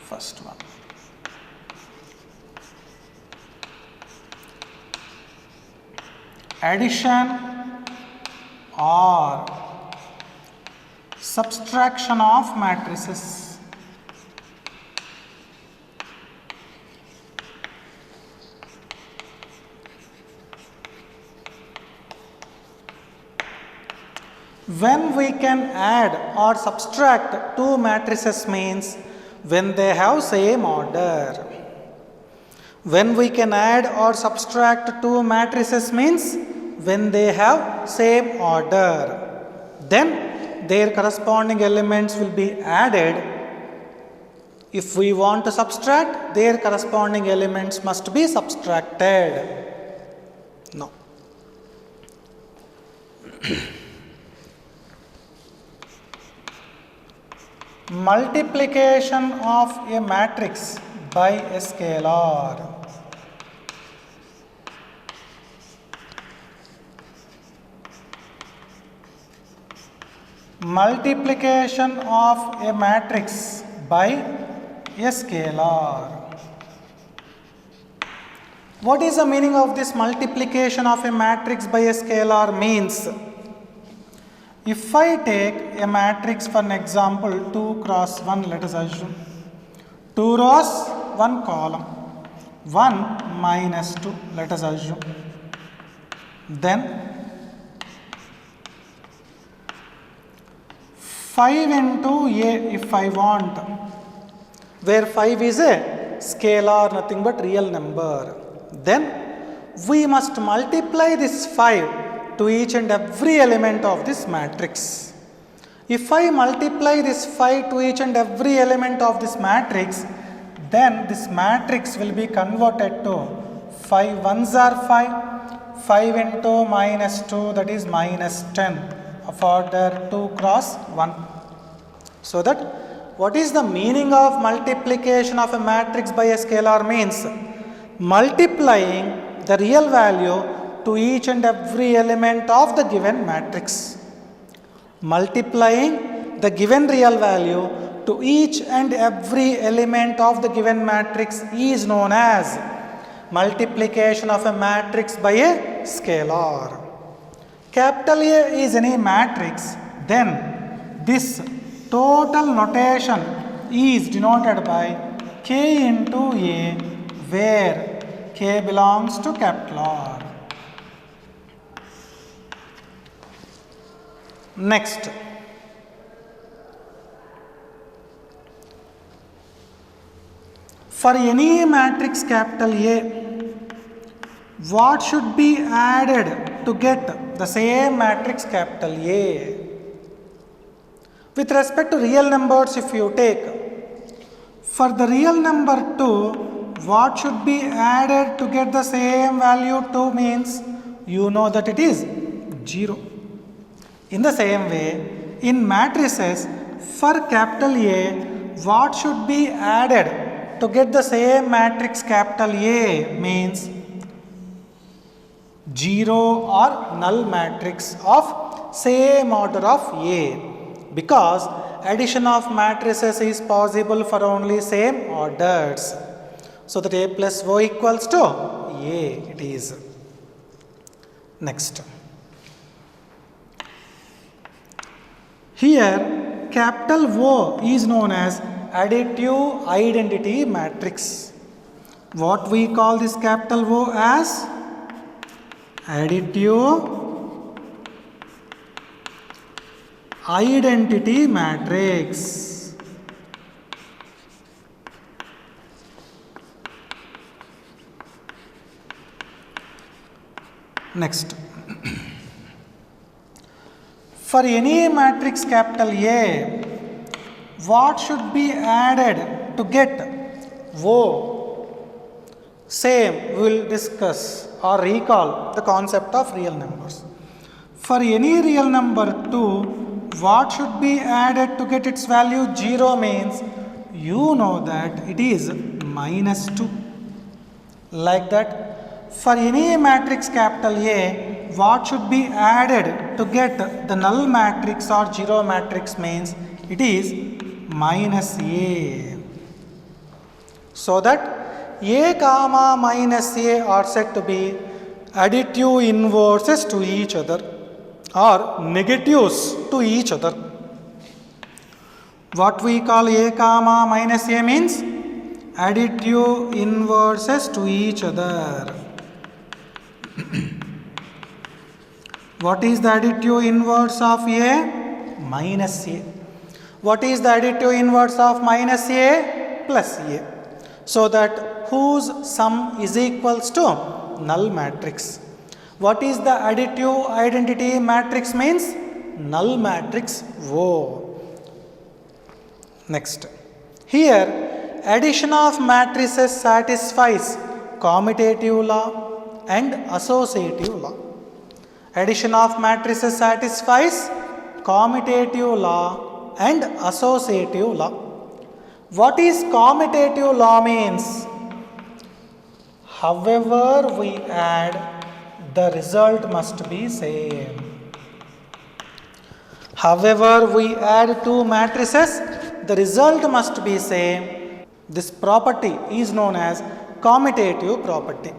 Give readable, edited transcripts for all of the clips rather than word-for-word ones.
First one. Addition or subtraction of matrices. When we can add or subtract two matrices means when they have same order. When we can add or subtract two matrices means when they have same order. Then their corresponding elements will be added. If we want to subtract, their corresponding elements must be subtracted. No. Multiplication of a matrix by a scalar. Multiplication of a matrix by a scalar. What is the meaning of this multiplication of a matrix by a scalar means? If I take a matrix for an example 2 cross 1, let us assume 2 rows, 1 column, 1 minus 2, let us assume. Then 5 into A if I want, where 5 is a scalar, nothing but real number. Then we must multiply this 5 to each and every element of this matrix. If I multiply this 5 to each and every element of this matrix, then this matrix will be converted to 5 ones are 5, 5 into minus 2, that is minus 10 of order 2 cross 1. So that what is the meaning of multiplication of a matrix by a scalar means? Multiplying the real value to each and every element of the given matrix. Multiplying the given real value to each and every element of the given matrix is known as multiplication of a matrix by a scalar. Capital A is any matrix, then this total notation is denoted by K into A, where K belongs to capital R. Next, for any matrix capital A, what should be added to get the same matrix capital A? With respect to real numbers, if you take, for the real number 2, what should be added to get the same value 2 means, you know that it is 0. In the same way, in matrices, for capital A, what should be added to get the same matrix capital A means 0 or null matrix of same order of A, because addition of matrices is possible for only same orders. So that A plus O equals to A, it is. Next. Here, capital O is known as additive identity matrix. What we call this capital O as? Additive identity matrix. Next. For any matrix capital A, what should be added to get O? Same, we will discuss or recall the concept of real numbers. For any real number 2, what should be added to get its value 0 means, you know that it is minus 2. Like that, for any matrix capital A, what should be added to get the null matrix or 0 matrix means, it is minus A. so that A comma minus A are said to be additive inverses to each other or negatives to each other. What we call A comma minus A means additive inverses to each other. What is the additive inverse of A? Minus A. What is the additive inverse of minus A? Plus A. So that whose sum is equals to null matrix. What is the additive identity matrix means? Null matrix O. Next. Here, addition of matrices satisfies commutative law and associative law. Addition of matrices satisfies commutative law and associative law. What is commutative law means? However we add, the result must be same. However we add two matrices, the result must be same. This property is known as commutative property.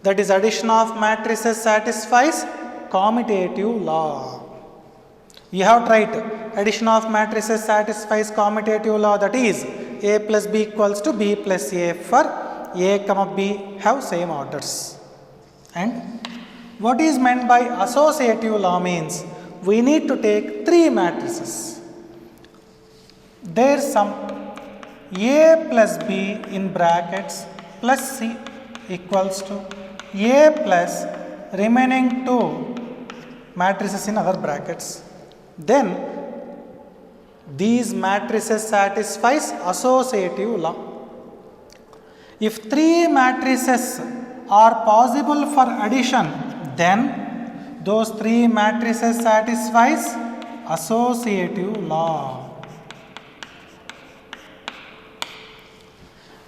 That is, addition of matrices satisfies commutative law. You have tried addition of matrices satisfies commutative law, that is A plus B equals to B plus A for A comma B have same orders. And what is meant by associative law means we need to take three matrices. Their sum A plus B in brackets plus C equals to A plus remaining two matrices in other brackets. Then these matrices satisfies associative law. If three matrices are possible for addition, then those three matrices satisfies associative law.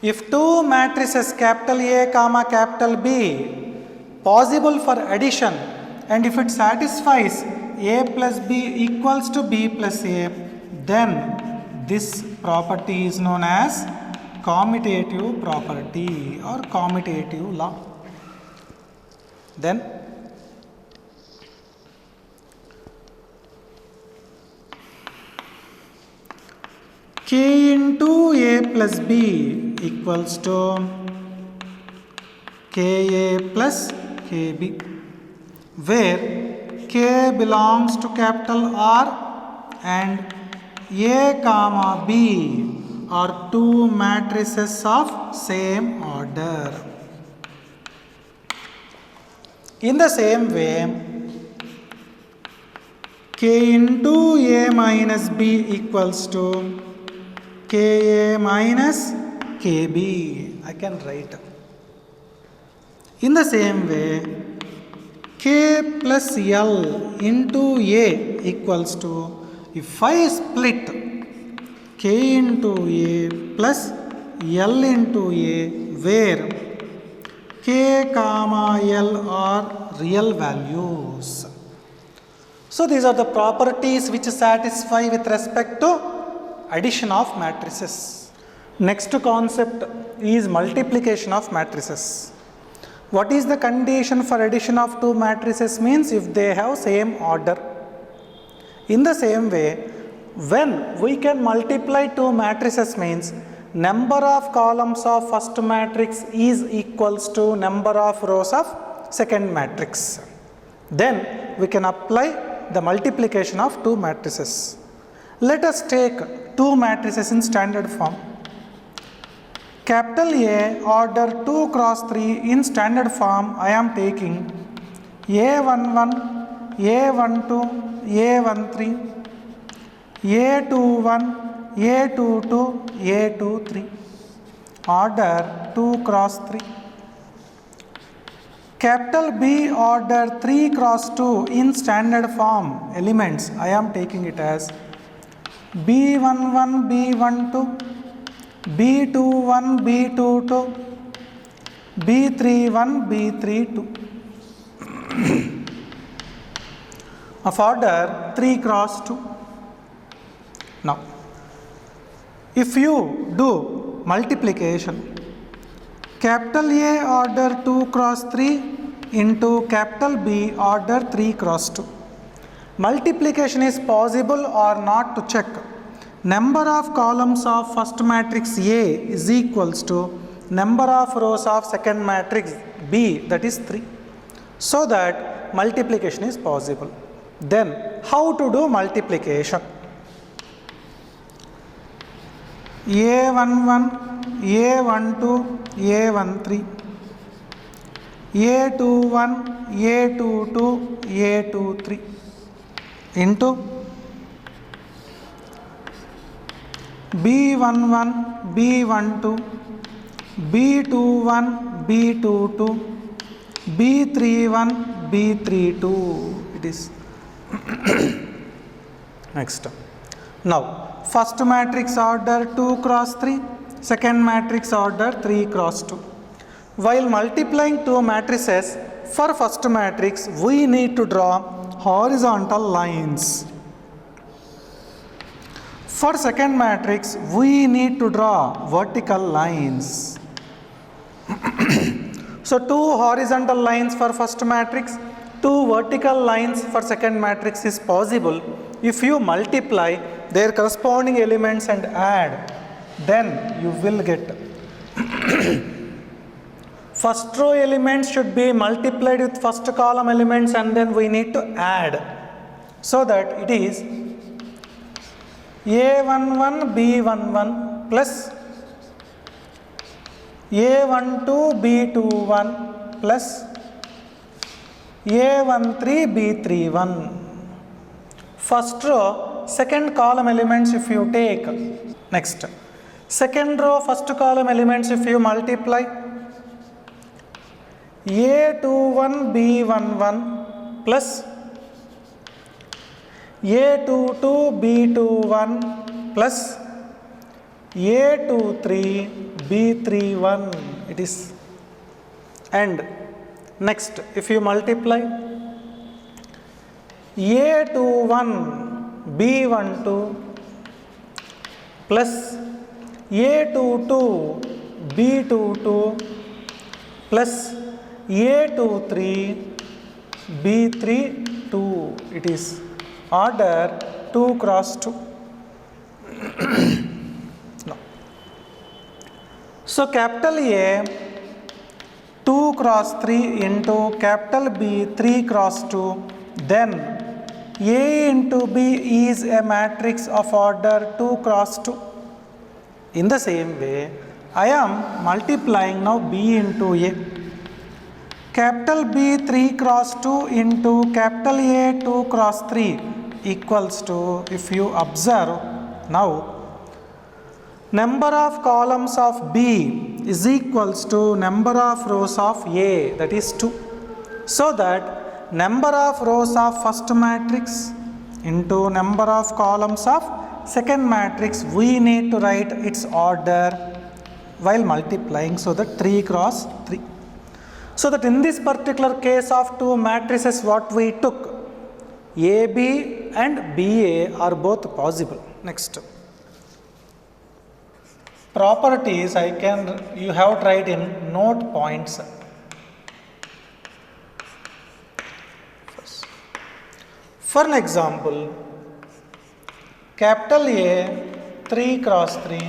If two matrices capital A comma capital B possible for addition, and if it satisfies A plus B equals to B plus A, then this property is known as commutative property or commutative law. Then K into A plus B equals to Ka plus Kb, where K belongs to capital R and A comma B are two matrices of same order. In the same way, K into A minus B equals to Ka minus Kb. I can write. In the same way, K plus L into A equals to, if I split K into A plus L into A, where K comma L are real values. So these are the properties which satisfy with respect to addition of matrices. Next concept is multiplication of matrices. What is the condition for addition of two matrices means if they have same order. In the same way, when we can multiply two matrices means number of columns of first matrix is equals to number of rows of second matrix. Then we can apply the multiplication of two matrices. Let us take two matrices in standard form. Capital A order 2 cross 3 in standard form I am taking A11, A12, A13, A21, A22, A23. Order 2 cross 3. Capital B order 3 cross 2 in standard form elements I am taking it as B11, B12, B21, B22, B31, B32 of order 3 cross 2. Now, if you do multiplication, capital A order 2 cross 3 into capital B order 3 cross 2. Multiplication is possible or not to check. Number of columns of first matrix A is equals to number of rows of second matrix B, that is 3. So that multiplication is possible. Then how to do multiplication? A11, A12, A13, A21, A22, A23 into B11, B12, B21, B22, B31, B32. It is next. Now, first matrix order 2 cross 3, second matrix order 3 cross 2. While multiplying two matrices, for first matrix, we need to draw horizontal lines. For second matrix, we need to draw vertical lines. So, two horizontal lines for first matrix, two vertical lines for second matrix is possible if you multiply their corresponding elements and add, then you will get. First row elements should be multiplied with first column elements and then we need to add. So that it is A11 B11 plus A12 B21 plus A13 B31. First row, second column elements if you take. Next. Second row, first column elements if you multiply. A21 B11 plus A22 B21 plus A23 B31. It is. And next, if you multiply A21 B12 plus A22 B22 plus A23 B32. It is order 2 cross 2. No. So capital A 2 cross 3 into capital B 3 cross 2, then A into B is a matrix of order 2 cross 2. In the same way, I am multiplying now B into A. Capital B 3 cross 2 into capital A 2 cross 3 equals to, if you observe now, number of columns of B is equals to number of rows of A, that is 2. So that number of rows of first matrix into number of columns of second matrix, we need to write its order while multiplying, so that 3 cross 3. So that in this particular case of two matrices, what we took, AB and BA are both possible. Next. Properties you have tried in note points. For an example, capital A 3 cross 3,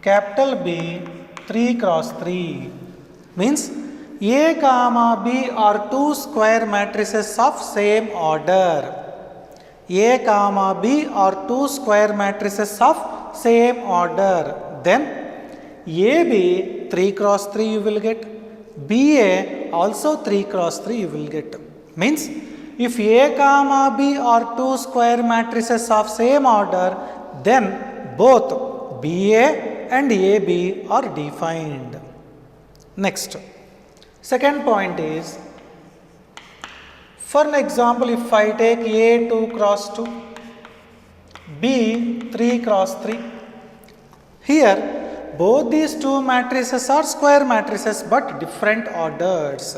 capital B 3 cross 3 means A comma B are two square matrices of same order. A comma B are two square matrices of same order. Then AB 3 cross 3 you will get, BA also 3 cross 3 you will get. Means if A comma B are two square matrices of same order, then both BA and AB are defined. Next. Second point is, for an example, if I take A 2 cross 2, B 3 cross 3, here both these two matrices are square matrices but different orders.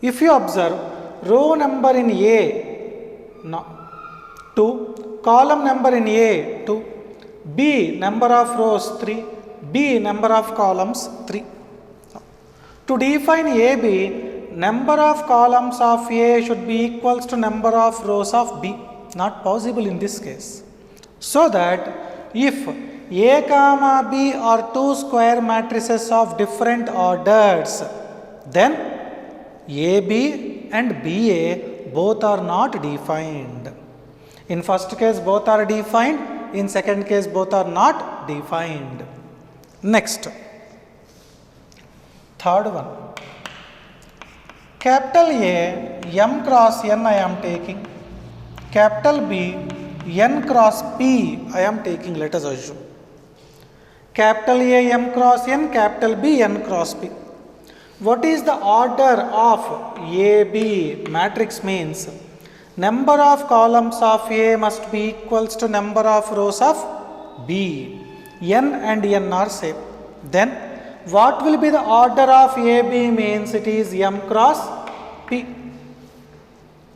If you observe, row number in A 2, column number in A 2, B number of rows 3, B number of columns 3. To define AB, number of columns of A should be equals to number of rows of B. Not possible in this case. So that if A comma B are two square matrices of different orders, then AB and BA both are not defined. In first case both are defined, in second case both are not defined. Next, third one. Capital A, M cross N I am taking. Capital B, N cross P I am taking, let us assume. Capital A, M cross N, capital B, N cross P. What is the order of AB matrix means? Number of columns of A must be equals to number of rows of B. N and N are same. Then what will be the order of AB means it is M cross P.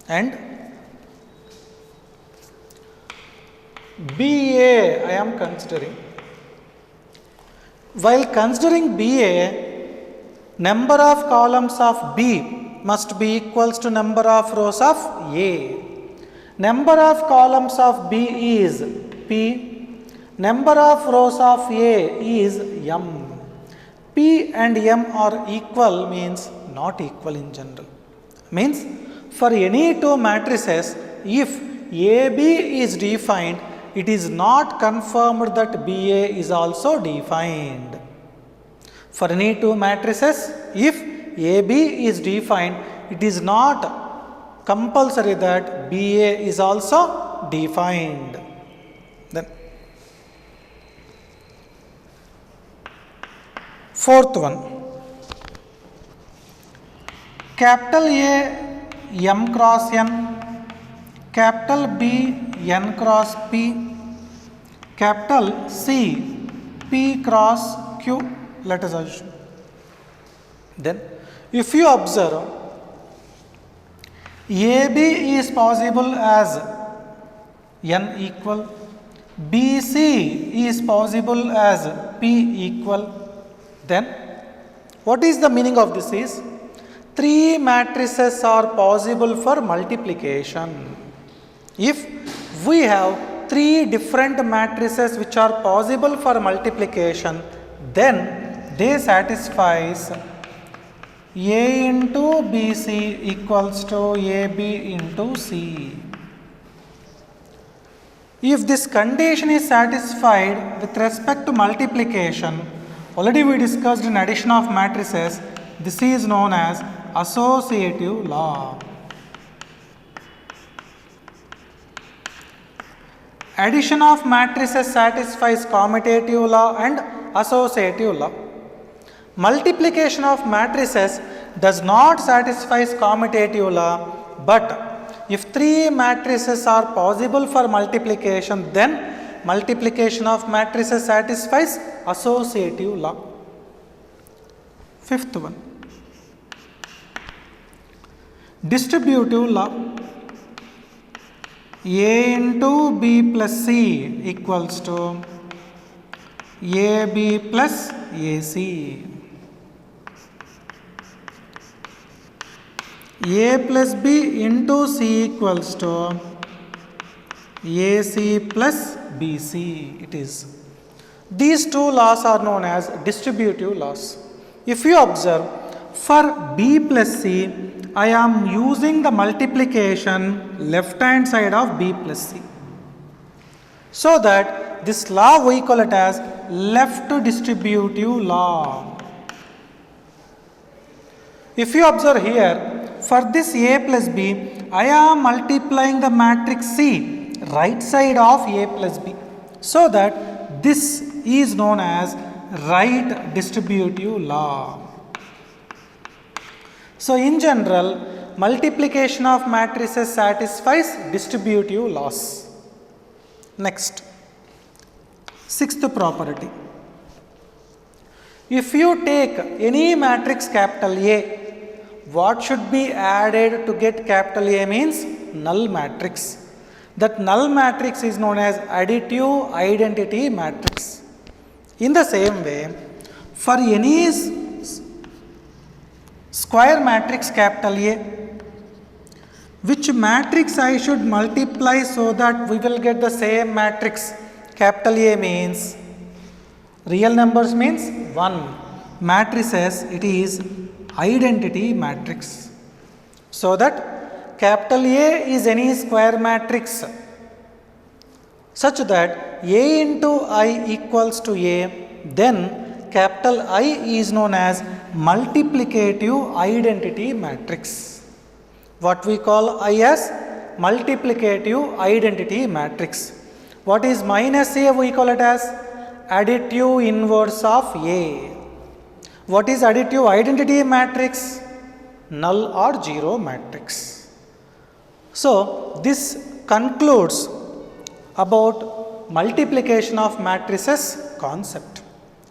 And BA I am considering. While considering BA, number of columns of B must be equals to number of rows of A. Number of columns of B is P. Number of rows of A is M. P and M are equal means not equal in general. Means for any two matrices, if AB is defined, it is not confirmed that BA is also defined. For any two matrices, if AB is defined, it is not compulsory that BA is also defined. Then fourth one. Capital A, M cross N, capital B, N cross P, capital C, P cross Q, let us assume. Then if you observe, AB is possible as N equal, BC is possible as P equal, then what is the meaning of this is? Three matrices are possible for multiplication. If we have three different matrices which are possible for multiplication, then they satisfies A into BC equals to AB into C. If this condition is satisfied with respect to multiplication, already we discussed in addition of matrices, this is known as associative law. Addition of matrices satisfies commutative law and associative law. Multiplication of matrices does not satisfy commutative law, but if three matrices are possible for multiplication, then multiplication of matrices satisfies associative law. Fifth one. Distributive law. A into B plus C equals to AB plus AC. A plus B into C equals to AC plus BC. It is. These two laws are known as distributive laws. If you observe, for B plus C, I am using the multiplication left hand side of B plus C. So that this law we call it as left distributive law. If you observe here, for this A plus B, I am multiplying the matrix C right side of A plus B. So that this is known as right distributive law. So in general, multiplication of matrices satisfies distributive laws. Next, sixth property. If you take any matrix capital A, what should be added to get capital A means null matrix. That null matrix is known as additive identity matrix. In the same way, for any square matrix capital A. Which matrix I should multiply so that we will get the same matrix? Capital A means real numbers means 1. Matrices, it is identity matrix. So that capital A is any square matrix such that A into I equals to A, then capital I is known as multiplicative identity matrix. What we call I as multiplicative identity matrix. What is minus A? We call it as additive inverse of A. What is additive identity matrix? Null or zero matrix. So this concludes about multiplication of matrices concept.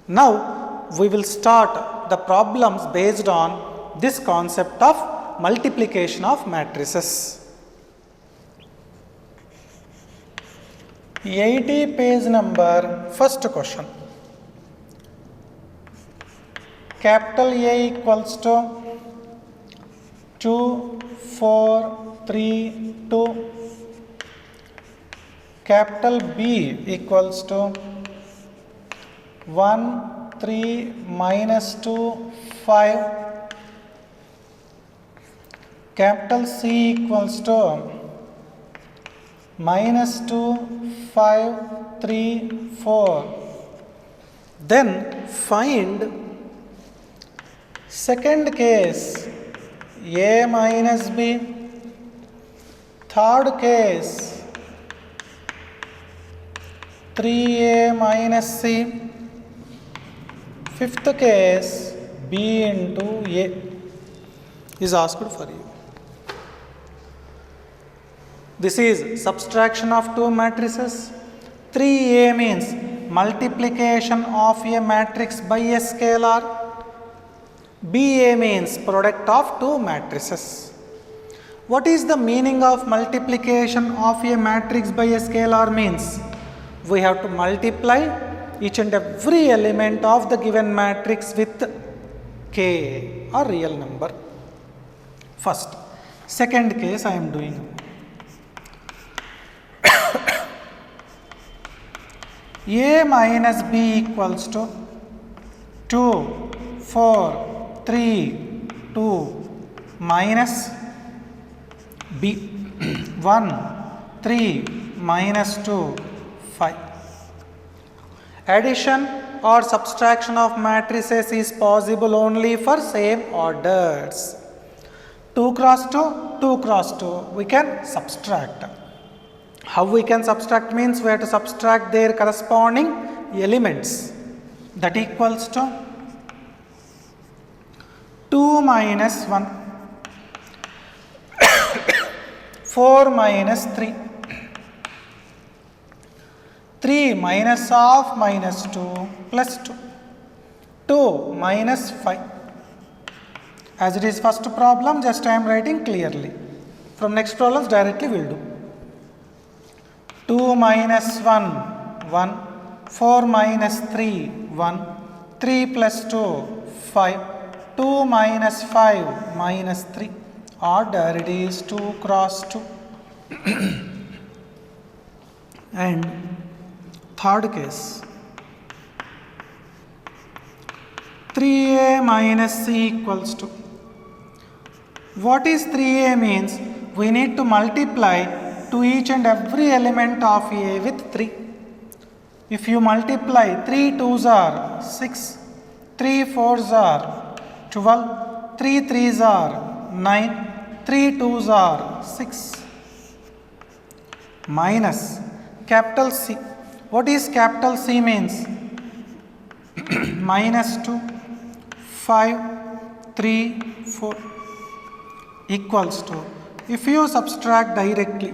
Now we will start the problems based on this concept of multiplication of matrices. 80 page number, first question. Capital A equals to 2, 4, 3, 2. Capital B equals to 1, 3, minus 2, 5. Capital C equals to minus 2, 5, 3, 4. Then find second case A minus B. Third case 3A minus C. Fifth case B into A is asked for you. This is subtraction of two matrices. 3A means multiplication of a matrix by a scalar. BA means product of two matrices. What is the meaning of multiplication of a matrix by a scalar means? We have to multiply each and every element of the given matrix with k or real number. First. Second case I am doing. A minus B equals to 2, 4, 3, 2 minus B 1, 3 minus 2, 5. Addition or subtraction of matrices is possible only for same orders. 2 cross 2, 2 cross 2, we can subtract. How we can subtract means we have to subtract their corresponding elements. That equals to 2 minus 1, 4 minus 3, 3 minus of minus 2 plus 2, 2 minus 5. As it is first problem, just I am writing clearly. From next problems directly we will do. 2 minus 1, 1, 4 minus 3, 1, 3 plus 2, 5, 2 minus 5 minus 3. Order it is 2 cross 2. And third case 3A minus C equals to. What is 3A means? We need to multiply to each and every element of A with 3. If you multiply 3 2s are 6, 3 4s are 12, 3 3s are 9, 3 2s are 6. Minus capital C. What is capital C means? Minus 2, 5, 3, 4 equals to. If you subtract directly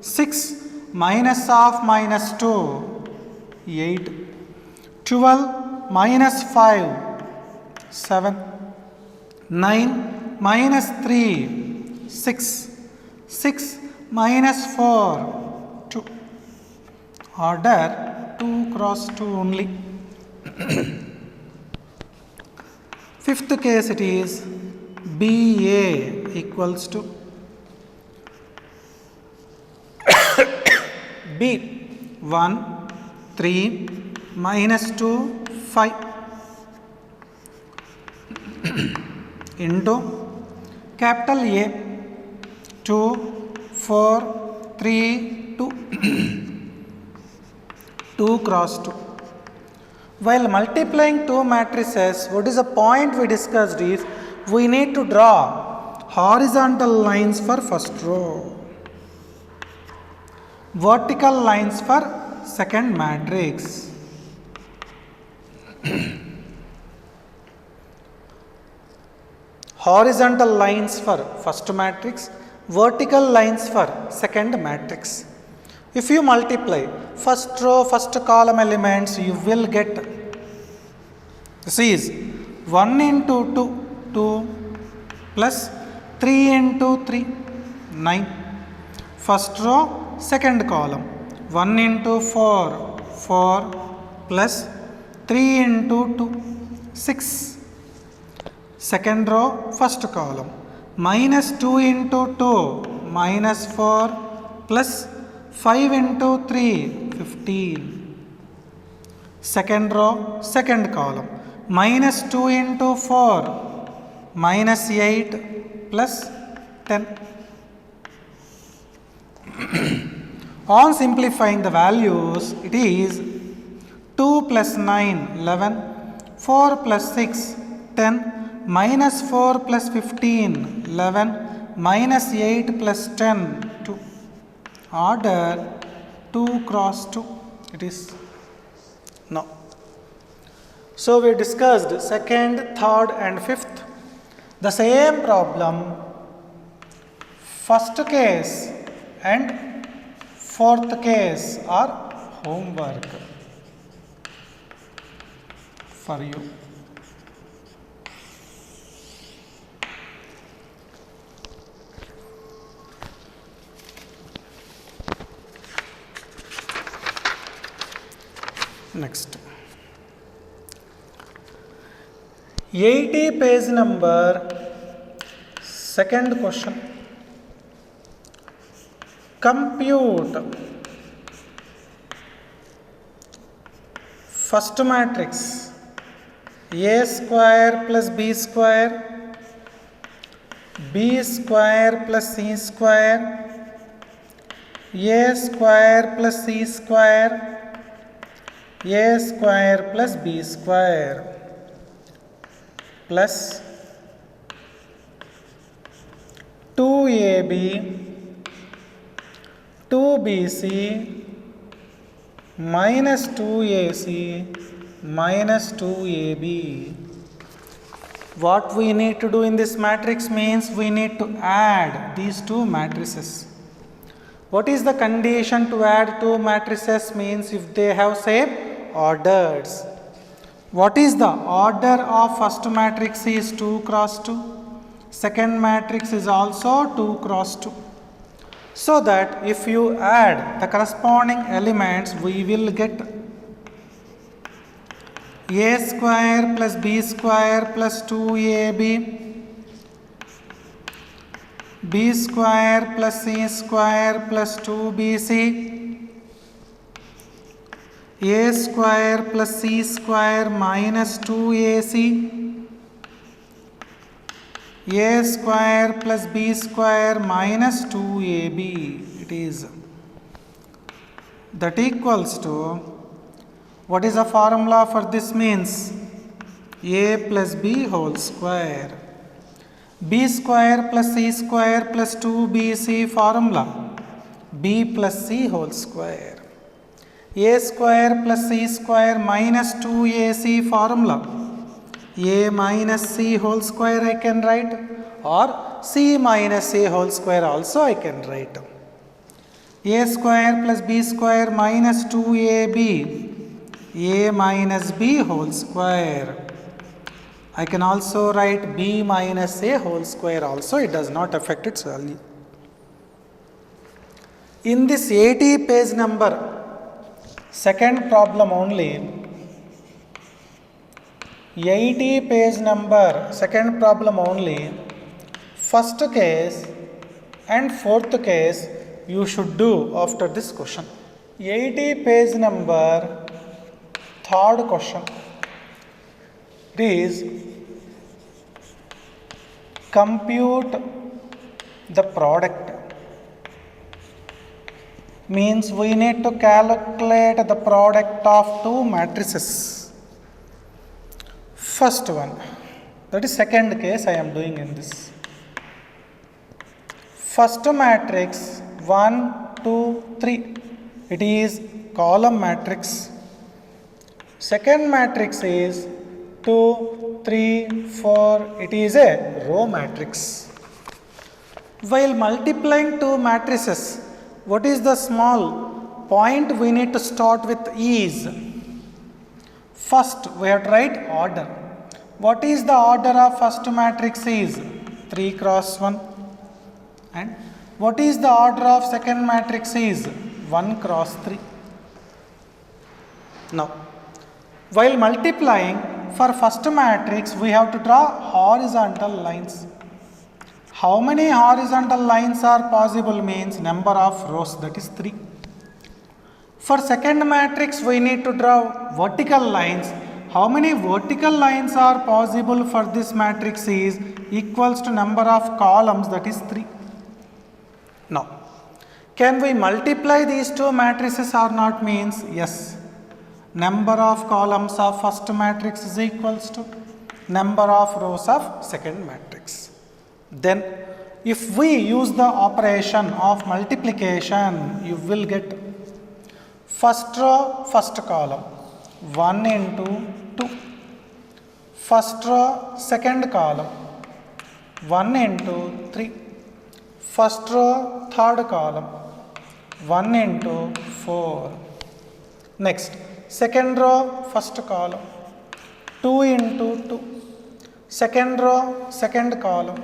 6 minus of minus 2, 8, 12 minus 5, 7, 9 minus 3, 6, 6 minus 4, 2. Order 2 cross 2 only. Fifth case it is BA equals to B 1 3 minus 2 5 into capital A 2 4 3 2 2 cross 2. While multiplying two matrices, what is the point we discussed is we need to draw horizontal lines for first row, vertical lines for second matrix. Horizontal lines for first matrix, vertical lines for second matrix. If you multiply first row, first column elements, you will get, this is 1 into 2, 2 plus 3 into 3, 9. First row, second column, 1 into 4, 4 plus 3 into 2, 6. Second row, first column, minus 2 into 2, minus 4 plus 5 into 3, 15. Second row, second column, minus 2 into 4, minus 8 plus 10. On simplifying the values, it is 2 plus 9, 11, 4 plus 6, 10, minus 4 plus 15, 11, minus 8 plus 10, 2. Order 2 cross 2, it is no. So we discussed second, third and fifth. The same problem, first case and fourth case are homework for you. Next, 80 page number, second question. Compute first matrix A square plus B square, B square plus C square, A square plus C square, A square plus B square plus 2AB 2BC minus 2AC minus 2AB. What we need to do in this matrix means we need to add these two matrices. What is the condition to add two matrices? Means if they have same orders. What is the order of first matrix is 2 cross 2. Second matrix is also 2 cross 2. So that if you add the corresponding elements, we will get A square plus B square plus 2AB, B square plus C square plus 2BC, A square plus C square minus 2AC, A square plus B square minus 2AB. It is that equals to, what is the formula for this? Means A plus B whole square. B square plus C square plus 2BC formula, B plus C whole square. A square plus C square minus 2AC formula, A minus C whole square I can write, or C minus A whole square also I can write. A square plus B square minus 2AB, A minus B whole square. I can also write B minus A whole square also, it does not affect its value. In this 80 page number, second problem only, 80 page number, second problem only, first case and fourth case you should do after this question. 80 page number, third question. It is compute the product. Means we need to calculate the product of two matrices. First one, that is second case I am doing in this. First matrix 1, 2, 3, it is column matrix. Second matrix is 2, 3, 4, it is a row matrix. While multiplying two matrices, what is the small point we need to start with is, first we have to write order. What is the order of first matrix is 3 cross 1, and what is the order of second matrix is 1 cross 3. Now, while multiplying for first matrix, we have to draw horizontal lines. How many horizontal lines are possible means number of rows, that is 3. For second matrix, we need to draw vertical lines. How many vertical lines are possible for this matrix is equals to number of columns, that is 3. Now, can we multiply these two matrices or not means yes. Number of columns of first matrix is equals to number of rows of second matrix. Then if we use the operation of multiplication, you will get first row, first column, 1 into 2. First row, second column, 1 into 3. First row, third column, 1 into 4. Next, second row, first column, 2 into 2. Second row, second column,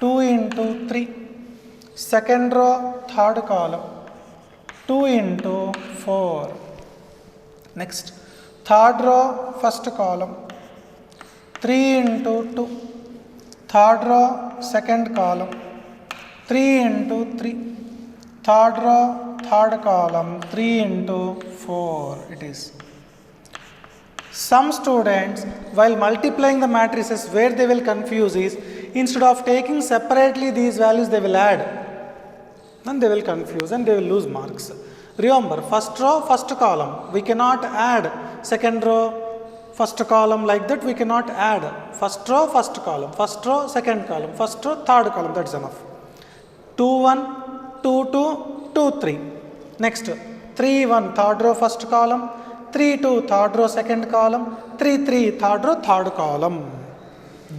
2 into 3. Second row, third column, 2 into 4. Next, third row, first column, 3 into 2. Third row, second column, 3 into 3. Third row, third column, 3 into 4 it is. Some students, while multiplying the matrices, where they will confuse is, instead of taking separately these values, they will add. Then they will confuse and they will lose marks. Remember, first row, first column, we cannot add second row, first column, like that we cannot add. First row, first column, first row, second column, first row, third column, that's enough. 2, 1, 2, 2, 2, 3. Next, 3, 1, third row, first column, 3, 2, third row, second column, 3, 3, third row, third column.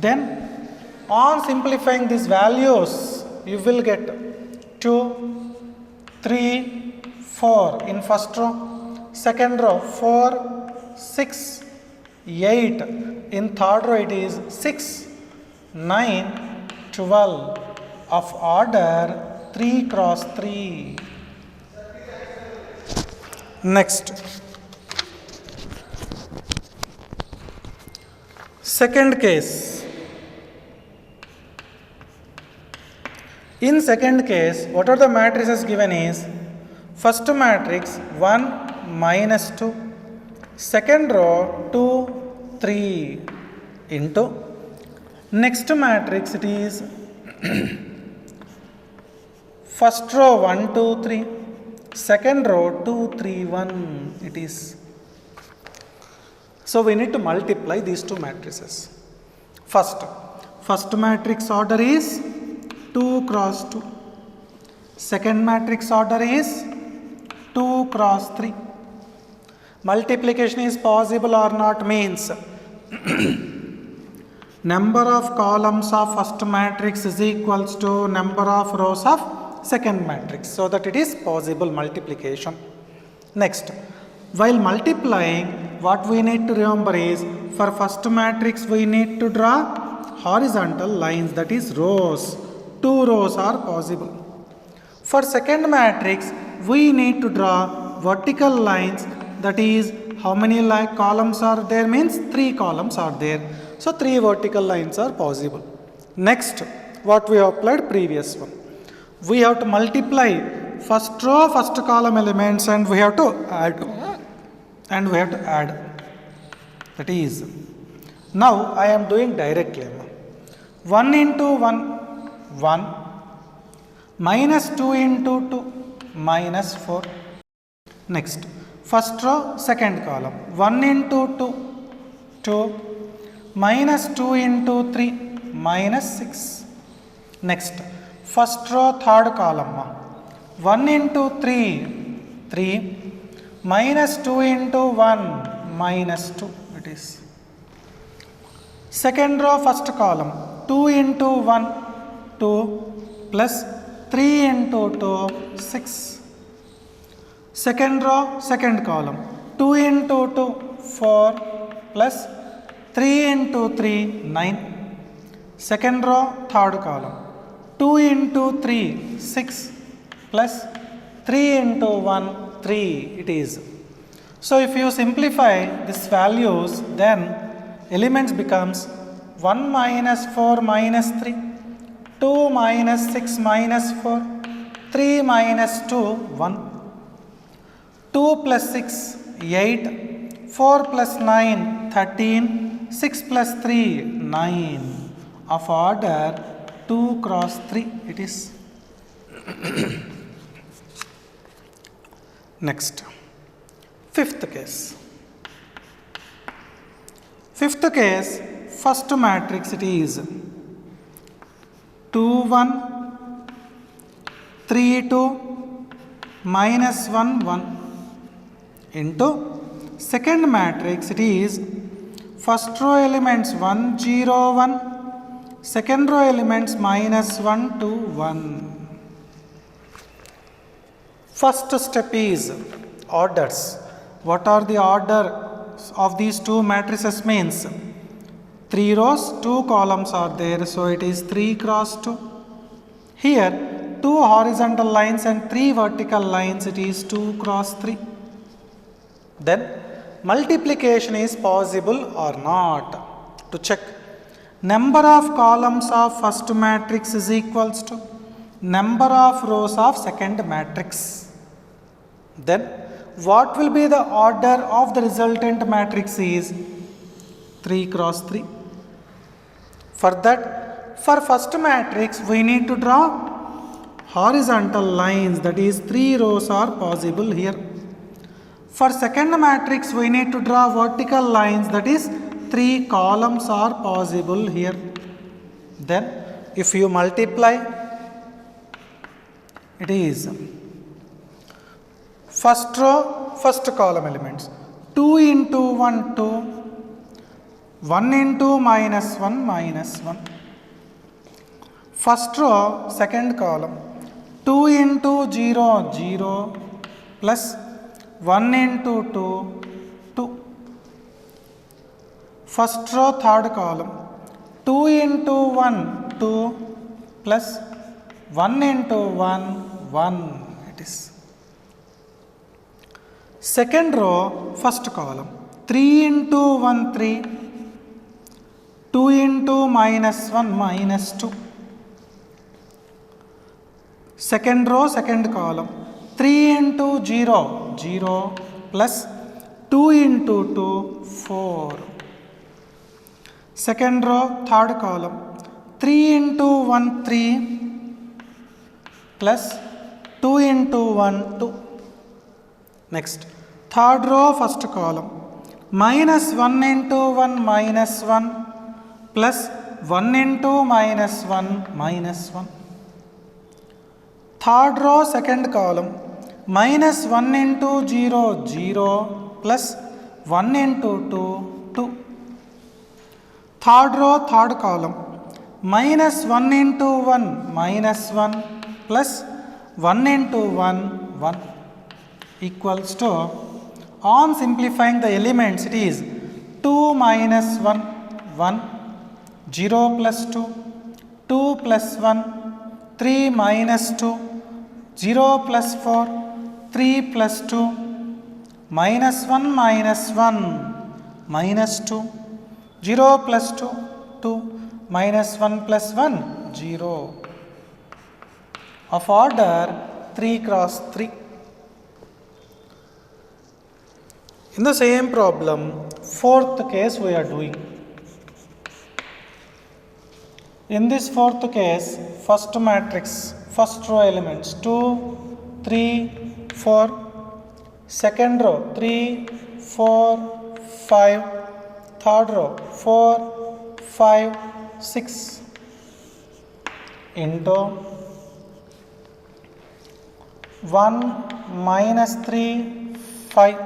Then, on simplifying these values, you will get 2, 3, 4 in first row, second row 4, 6, 8, in third row it is 6, 9, 12 of order 3 cross 3. Next, second case. In second case, what are the matrices given is, first matrix 1 minus 2, second row 2, 3 into, next matrix it is first row 1, 2, 3, second row 2, 3, 1 it is. So we need to multiply these two matrices. First matrix order is 2 cross 2. Second matrix order is 2 cross 3. Multiplication is possible or not means number of columns of first matrix is equals to number of rows of second matrix, so that it is possible multiplication. Next, while multiplying, what we need to remember is, for first matrix we need to draw horizontal lines, that is rows. 2 rows are possible. For second matrix, we need to draw vertical lines, that is how many columns are there means 3 columns are there. So 3 vertical lines are possible. Next, what we have applied previous one. We have to multiply first row, first column elements, and we have to add. That is, now I am doing directly. 1 into 1, 1, minus 2 into 2, minus 4. Next, first row, second column, 1 into 2, 2, minus 2 into 3, minus 6. Next, first row, third column, 1 into 3, 3, minus 2 into 1, minus 2 it is. Second row, first column, 2 into 1, 2, plus 3 into 2, 6. Second row, second column, 2 into 2, 4, plus 3 into 3, 9. Second row, third column, 2 into 3, 6, plus 3 into 1, 3 it is. So if you simplify these values, then elements becomes 1 minus 4 minus 3, 2 minus 6 minus 4, 3 minus 2, 1. 2 plus 6, 8, 4 plus 9, 13, 6 plus 3, 9, of order 2 cross 3 it is. Next, fifth case. Fifth case, first matrix it is 2, 1, 3, 2, minus 1, 1. Into second matrix it is first row elements 1, 0, 1, second row elements minus 1, 2, 1. First step is orders. What are the order of these two matrices means? 3 rows, 2 columns are there, so it is 3 cross 2. Here 2 horizontal lines and 3 vertical lines, it is 2 cross 3. Then multiplication is possible or not. To check, number of columns of first matrix is equals to number of rows of second matrix. Then what will be the order of the resultant matrix is 3 cross 3. For that, for first matrix we need to draw horizontal lines, that is 3 rows are possible here. For second matrix we need to draw vertical lines, that is 3 columns are possible here. Then if you multiply, it is first row, first column elements 2 into 1, 2, 1 into minus 1, minus 1. First row, second column 2 into 0, 0, plus 1 into 2, 2. First row, third column 2 into 1, 2, plus 1 into 1, 1 it is. Second row, first column 3 into 1, 3, 2 into minus 1, minus 2. Second row, second column 3 into 0, 0, plus 2 into 2, 4. Second row, third column 3 into 1, 3, plus 2 into 1, 2. Next, third row, first column minus 1 into 1, minus 1, plus 1 into minus 1, minus 1. Third row, second column minus 1 into 0, 0, plus 1 into 2, 2. Third row, third column minus 1 into 1, minus 1, plus 1 into 1, 1 equals to, on simplifying the elements, it is 2 minus 1, 1, 0 plus 2, 2 plus 1, 3 minus 2, 0 plus 4, 3 plus 2, minus 1 minus 1, minus 2, 0 plus 2, 2, minus 1 plus 1, 0 of order 3 cross 3. In the same problem, fourth case we are doing. In this fourth case, first matrix, first row elements 2, 3, 4, second row 3, 4, 5, third row 4, 5, 6 into 1 minus 3, 5,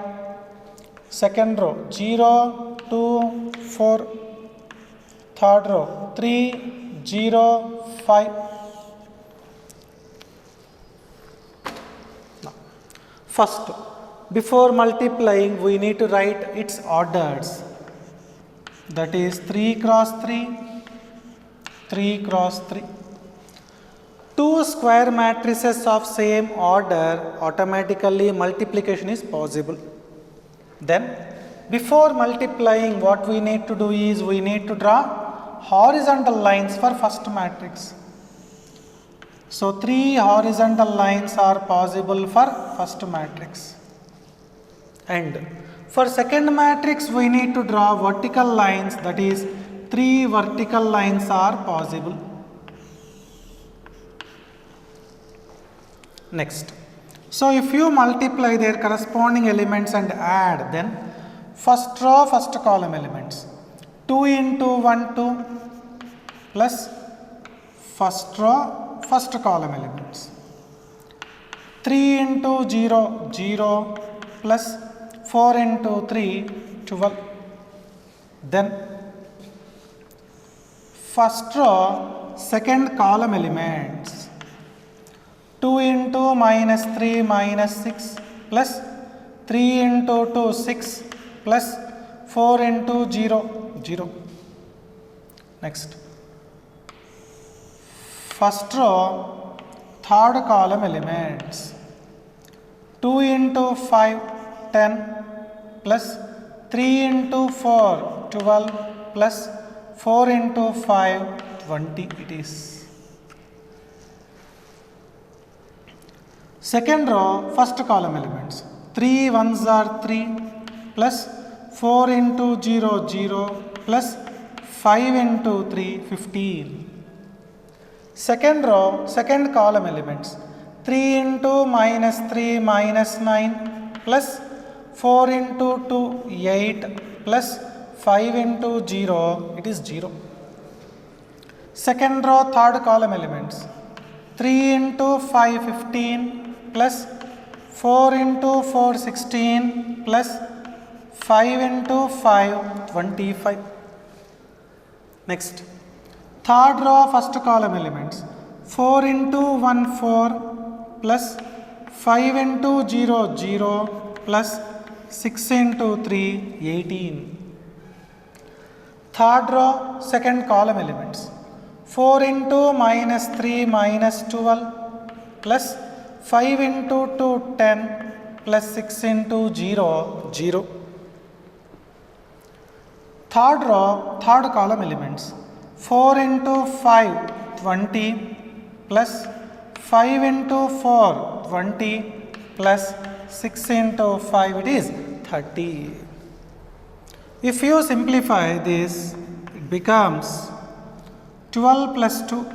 second row 0, 2, 4, third row 3, 0, 5. Now, first, before multiplying, we need to write its orders. That is 3 cross 3, 3 cross 3. Two square matrices of same order, automatically multiplication is possible. Then, before multiplying, what we need to do is we need to draw horizontal lines for first matrix. So, 3 horizontal lines are possible for first matrix. And for second matrix, we need to draw vertical lines, that is 3 vertical lines are possible. Next. So, if you multiply their corresponding elements and add, then first row, first column elements 2 into 1, 2 plus first row, first column elements 3 into 0, 0 plus 4 into 3, 12. Then first row, second column elements 2 into minus 3 minus 6 plus 3 into 2, 6 plus 4 into 0, 0. Next. First row, third column elements 2 into 5, 10 plus 3 into 4, 12 plus 4 into 5, 20 it is. Second row, first column elements 3 ones are 3 plus 4 into 0, 0 plus 5 into 3, 15. Second row, second column elements 3 into minus 3 minus 9 plus 4 into 2, 8 plus 5 into 0, it is 0. Second row, third column elements 3 into 5, 15 plus 4 into 4, 16 plus 5 into 5, 25. Next. Third row, first column elements 4 into 1, 4 plus 5 into 0, 0 plus 6 into 3, 18. Third row, second column elements 4 into minus 3 minus 12 plus 5 into 2, 10 plus 6 into 0, 0. Third row, third column elements 4 into 5, 20 plus 5 into 4, 20 plus 6 into 5, it is 30. If you simplify this, it becomes 12 plus 2,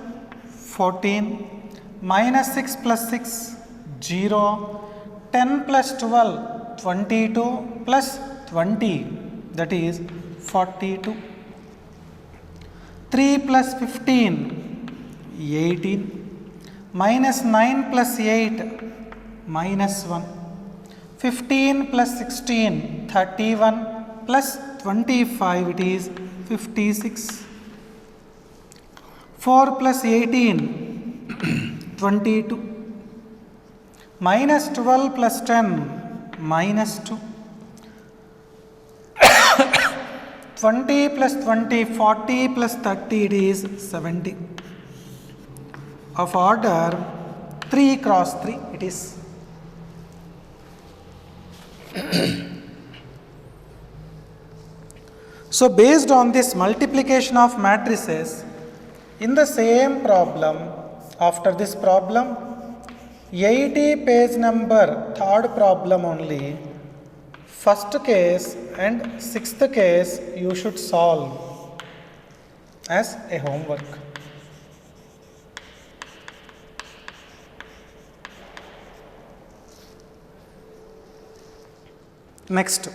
14, minus 6 plus 6, 0, 10 plus 12, 22 plus 20, that is 42. 3 plus 15, 18, minus 9 plus 8, minus 1. 15 plus 16, 31 plus 25, it is 56. 4 plus 18, 22. Minus 12 plus 10, minus 2. 20 plus 20, 40 plus 30, it is 70. Of order 3 cross 3, it is. So, based on this multiplication of matrices, In the same problem, after this problem, 80 page number, third problem only, first case and sixth case you should solve as a homework. Next,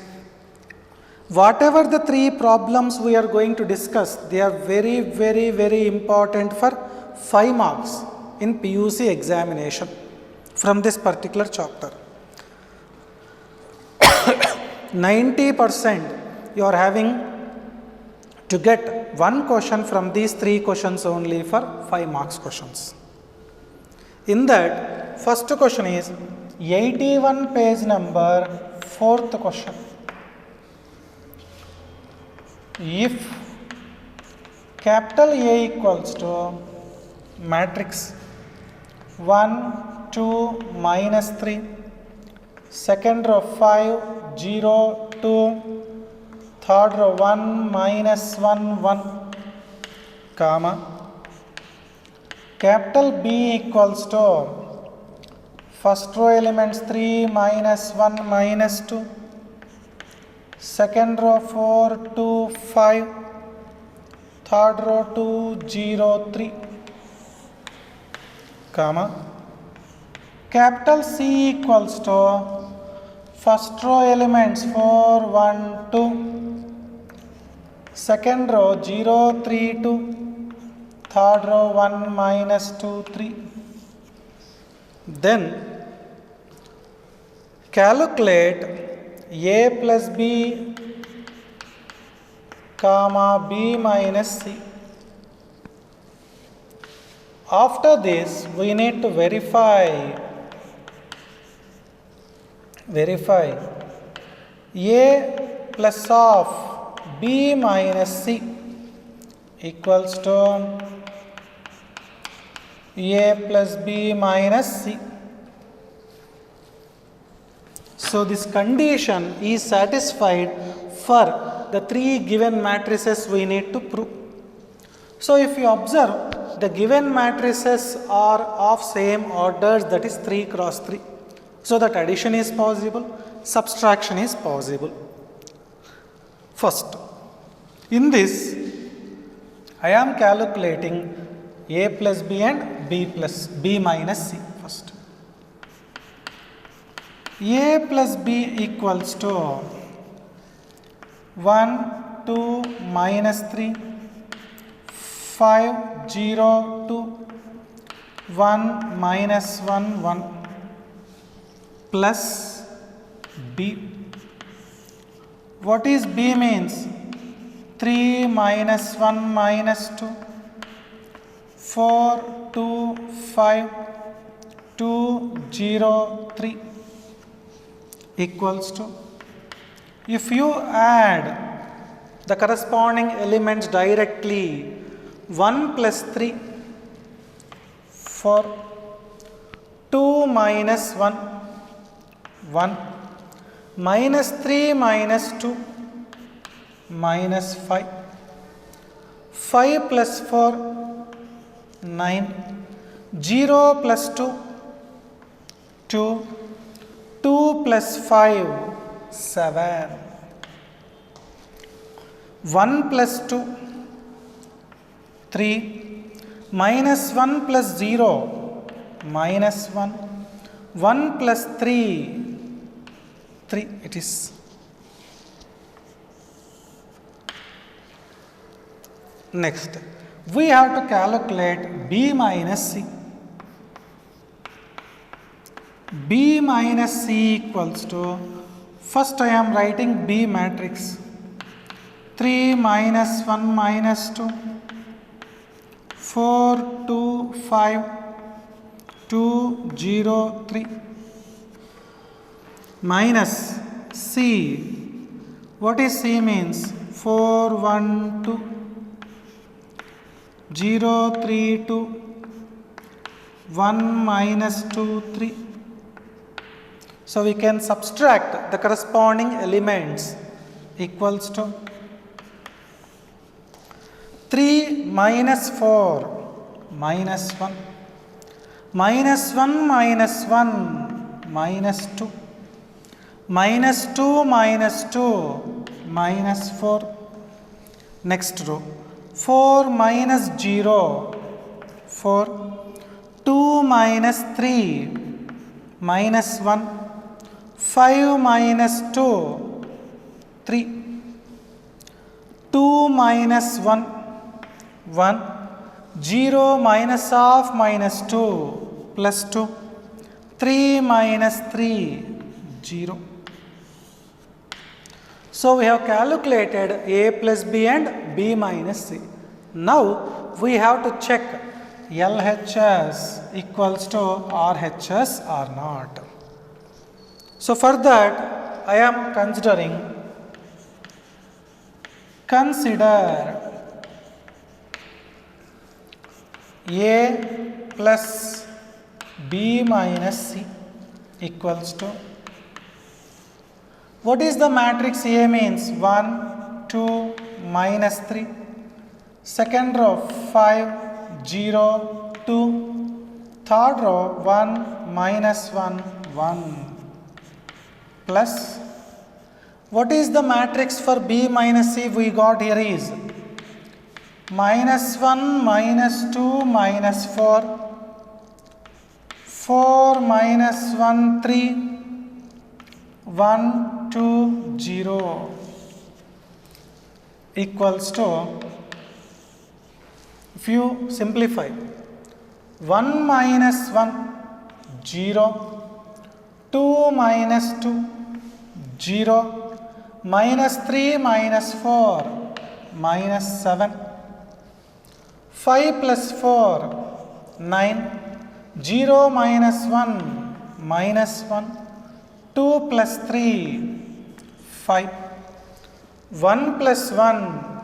whatever the three problems we are going to discuss, they are very important for 5 marks in PUC examination from this particular chapter. 90% you are having to get one question from these 3 questions only for 5 marks questions. In that, first question is 81 page number, fourth question. If capital A equals to matrix 1, 2, minus 3, second row 5, 0, 2, third row 1, minus 1, 1, comma, capital B equals to first row elements 3, minus 1, minus 2, second row 4, 2, 5, third row 2, 0, 3, comma, capital C equals to first row elements 4, 1, 2, second row 0, 3, 2, third row 1, minus 2, 3. Then calculate A plus B, comma B minus C. After this, we need to verify A plus of B minus C equals to A plus B minus C. So this condition is satisfied for the 3 given matrices we need to prove. So if you observe, the given matrices are of same orders, that is 3 cross 3. So that addition is possible, subtraction is possible. First, in this, I am calculating A plus B and B minus C first. A plus B equals to 1, 2, minus 3, 5, 0, 2, 1, minus 1, 1, plus B. What is B means? 3 minus 1 minus 2, 4, 2, 5, 2, 0, 3 equals to, if you add the corresponding elements directly, 1 plus 3, 4, 2 minus 1, 1, minus 3 minus 2, minus 5, 5 plus 4, 9, 0 plus 2, 2, 2 plus 5, 7, 1 plus 2, 3, minus 1 plus 0, minus 1, 1 plus 3, 3 it is. Next, we have to calculate B minus C. B minus C equals to, first I am writing B matrix, 3 minus 1 minus 2, 4, 2, 5, 2, 0, 3, minus C. What is C means? 4, 1, 2, 0, 3, 2, 1, minus 2, 3. So we can subtract the corresponding elements equals to 3 minus 4, minus 1, minus 1 minus 1 minus 2, minus 2 minus 2 minus 4. Next row 4 minus 0 4, 2 minus 3 minus 1, 5 minus 2 3, 2 minus 1 1, 0 minus half minus 2 plus 2, 3 minus 3 0. So we have calculated a plus b and b minus c. Now we have to check LHS equals to RHS or not. So for that I am consider a plus b minus c equals to, what is the matrix A means? 1, 2, minus 3. Second row 5, 0, 2. Third row 1, minus 1, 1. Plus, what is the matrix for B minus C we got here is minus 1, minus 2, minus 4, 4 minus 1, 3, 1, 2, 0 equals to, if you simplify, 1 minus 1, 0, 2 minus 2, 0, minus 3 minus 4, minus 7, 5 plus 4, 9, 0 minus 1, minus 1, 2 plus 3, 5, 1 plus 1,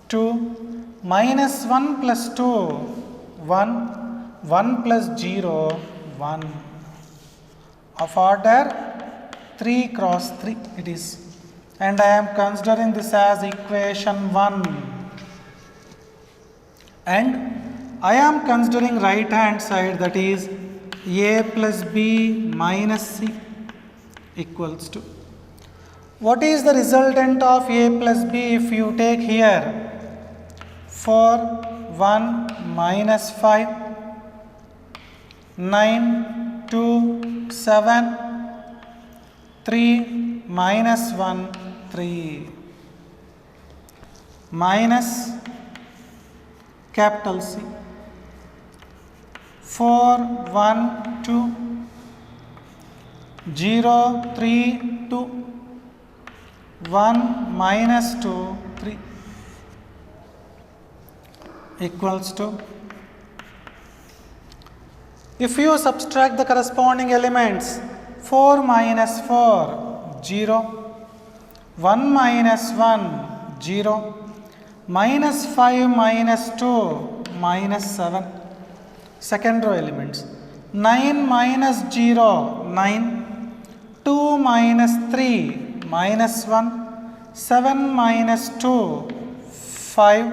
2, minus 1 plus 2, 1, 1 plus 0, 1. Of order 3 cross 3 it is. And I am considering this as equation 1. And I am considering right hand side, that is a plus b minus c equals to. What is the resultant of a plus b if you take here 4, 1, minus 5, 9, 2, 7, 3, minus 1, 3, minus capital C, 4, 1, 2, 0, 3, 2, 1, minus 2, 3 equals to, if you subtract the corresponding elements, 4 minus 4, 0, 1 minus 1, 0, minus 5 minus 2, minus 7. Second row elements, 9 minus 0, 9, 2 minus 3, minus 1, 7 minus 2, 5,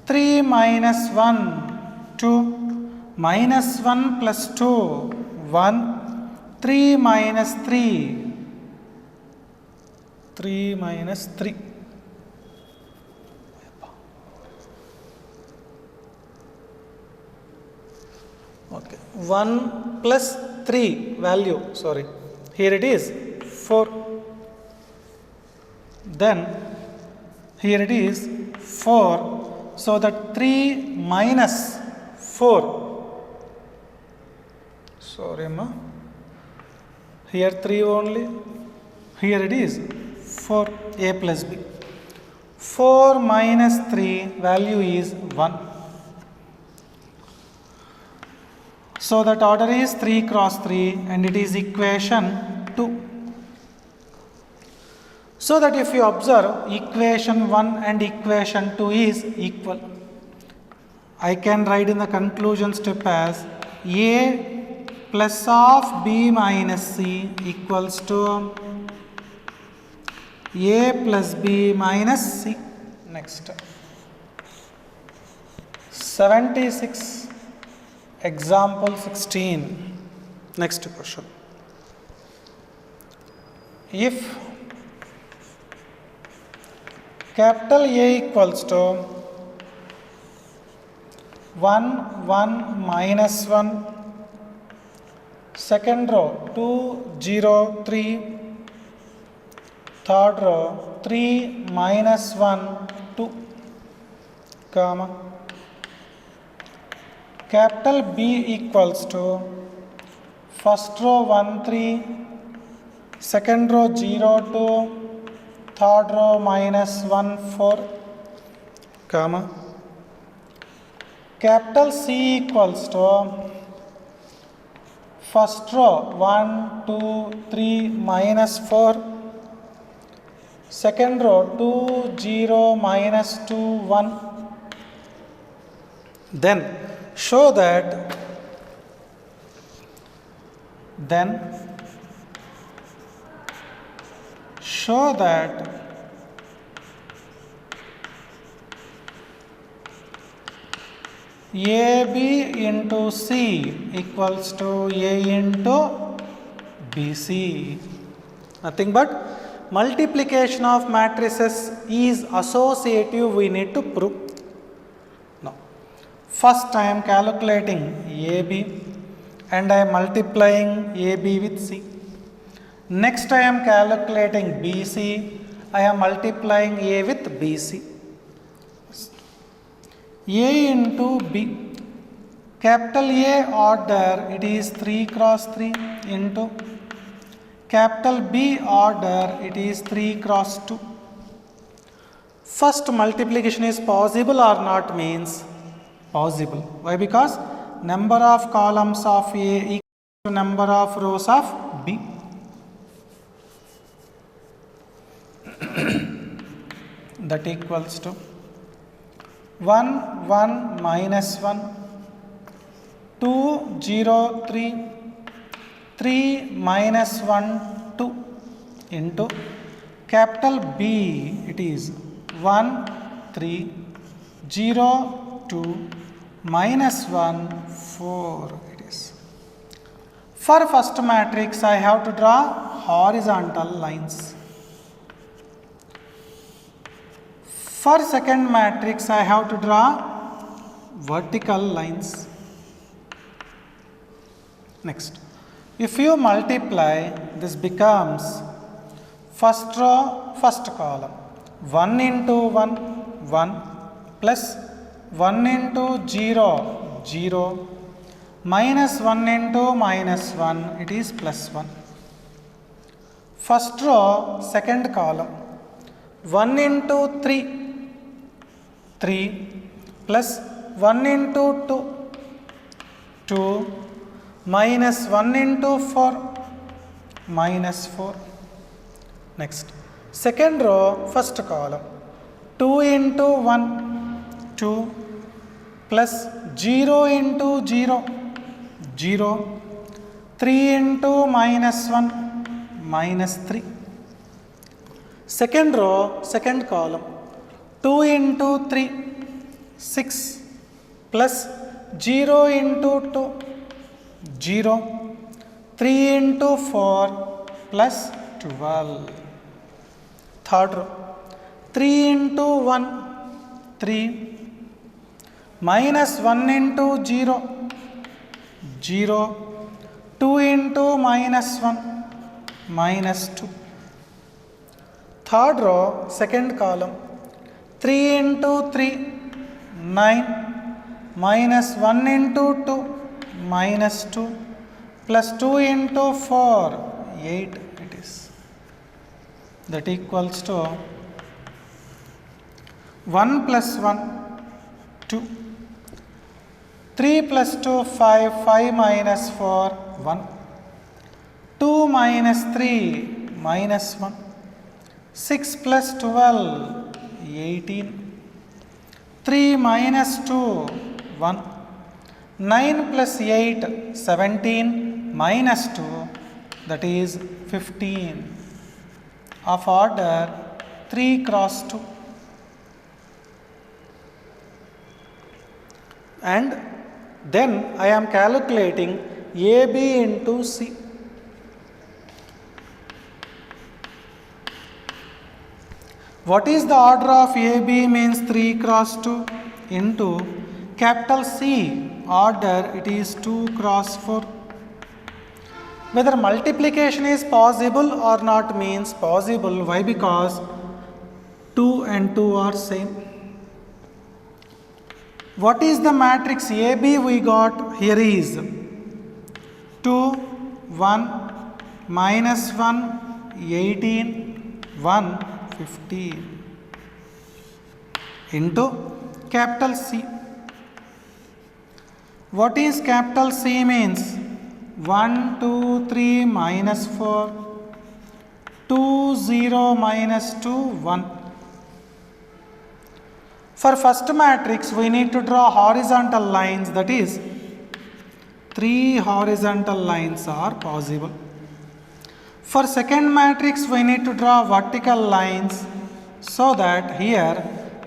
3 minus 1, 2, minus 1 plus 2, 1, 3 minus 3, 3 minus 3. Okay, 1 plus 3 value, sorry, here it is 4. Then here it is 4, so that 3 minus 4, sorry ma, here 3 only, here it is 4, a plus b. 4 minus 3 value is 1. So that order is 3 cross 3 and it is equation 2. So that if you observe, equation 1 and equation 2 is equal. I can write in the conclusion step as a plus of b minus c equals to a plus b minus c. Next, 76. Example 16. Next question. If capital A equals to 1, 1, minus 1, second row 2, 0, 3, third row 3, minus 1, 2, comma. Capital B equals to first row 1, 3, second row 0, 2, third row minus 1, 4, comma. Capital C equals to first row 1, 2, 3, minus 4, second row 2, 0, minus 2, 1. Then show that AB into C equals to A into BC. Nothing but multiplication of matrices is associative, we need to prove. Now, first I am calculating AB and I am multiplying AB with C. Next I am calculating BC, I am multiplying A with BC. A into B. Capital A order, it is 3 cross 3 into capital B order, it is 3 cross 2. First multiplication is possible or not means possible. Why? Because number of columns of A equals to number of rows of B. That equals to 1, 1, minus 1, 2, 0, 3, 3, minus 1, 2 into capital B, it is 1, 3, 0, 2, minus 1, 4 it is. For first matrix, I have to draw horizontal lines. For second matrix, I have to draw vertical lines. Next, if you multiply, this becomes first row, first column. 1 into 1, 1, plus 1 into 0, 0, minus 1 into minus 1, it is plus 1. First row, second column. 1 into 3, 3, plus 1 into 2, 2, minus 1 into 4, minus 4. Next, second row, first column. 2 into 1, 2, plus 0 into 0, 0, 3 into minus 1, minus 3. Second row, second column. 2 into 3, 6, plus 0 into 2, 0, 3 into 4, plus 12. Third row, 3 into 1, 3, minus 1 into 0, 0, 2 into minus 1, minus 2. Third row, second column. 3 into 3, 9, minus 1 into 2, minus 2, plus 2 into 4, 8 it is. That equals to 1 plus 1, 2, 3 plus 2, 5, 5 minus 4, 1, 2 minus 3, minus 1, 6 plus 12, 18, 3 minus 2, 1, 9 plus 8, 17, minus 2, that is 15, of order 3 cross 2. and then I am calculating AB into C. What is the order of AB means 3 cross 2 into capital C order, it is 2 cross 4. Whether multiplication is possible or not means possible. Why? Because 2 and 2 are same. What is the matrix AB we got here is 2, 1, minus 1, 18, 1, 15 into capital C. What is capital C means? 1, 2, 3, minus 4, 2, 0, minus 2, 1. For first matrix, we need to draw horizontal lines, that is 3 horizontal lines are possible. For second matrix, we need to draw vertical lines, so that here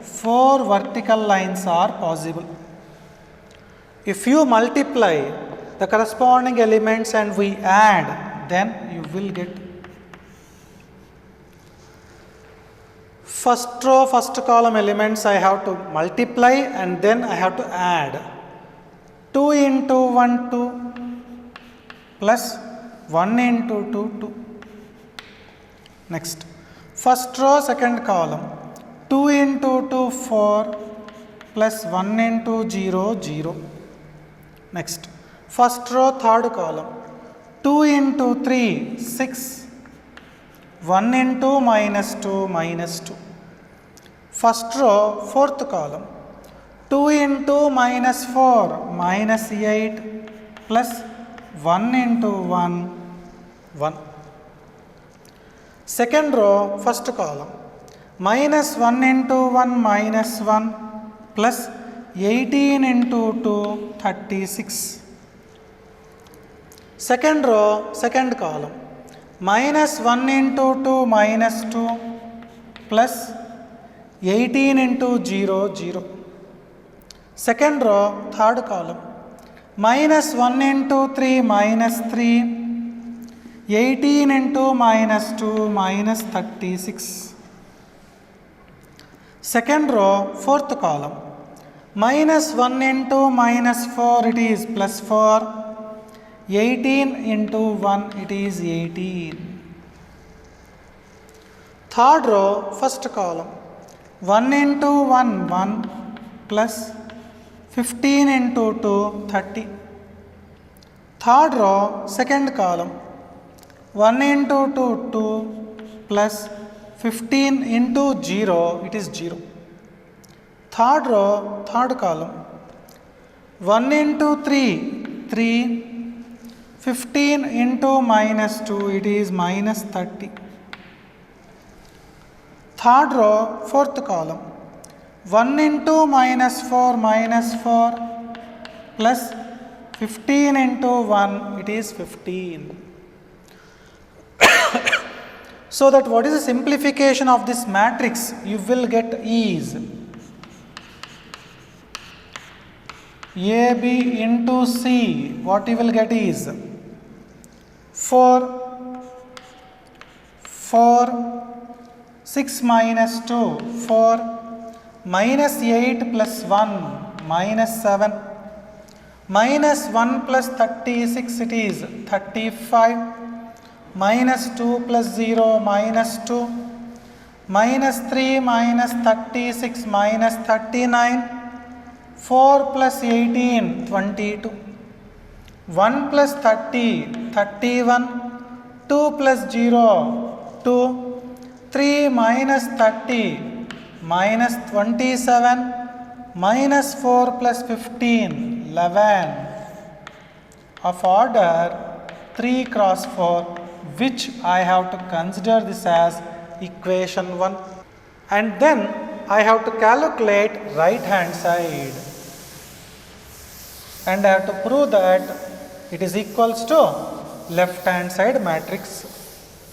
4 vertical lines are possible. If you multiply the corresponding elements and we add, then you will get first row, first column elements I have to multiply and then I have to add. 2 into 1, 2 plus 1 into 2, 2. Next, first row, second column, 2 into 2, 4 plus 1 into 0, 0. Next, first row, third column, 2 into 3, 6, 1 into minus 2, minus 2. First row, fourth column, 2 into minus 4, minus 8 plus 1 into 1, 1. Second row, first column, minus 1 into 1, minus 1 plus 18 into 2, 36. Second row, second column, minus 1 into 2, minus 2 plus 18 into 0, 0. Second row, third column, minus 1 into 3, minus 3, 18 into minus 2, minus 36. Second row, fourth column, minus 1 into minus 4, it is plus 4, 18 into 1, it is 18. Third row, first column, 1 into 1, 1 plus 15 into 2, 30. Third row, second column, 1 into 2, 2 plus 15 into 0, it is 0. Third row, third column, 1 into 3, 3, 15 into minus 2, it is minus 30. Third row, fourth column, 1 into minus 4, minus 4 plus 15 into 1, it is 15. So that what is the simplification of this matrix? You will get is AB into C. What you will get is 4, 6 minus 2, 4, minus 8 plus 1, minus 7, minus 1 plus 36, it is 35, minus 2 plus 0, minus 2, minus 3, minus 36, minus 39, 4 plus 18, 22, 1 plus 30, 31, 2 plus 0, 2, 3 minus 30, minus 27, minus 4 plus 15, 11 of order 3 cross 4, which I have to consider this as equation 1. And then I have to calculate right hand side. And I have to prove that it is equals to left hand side matrix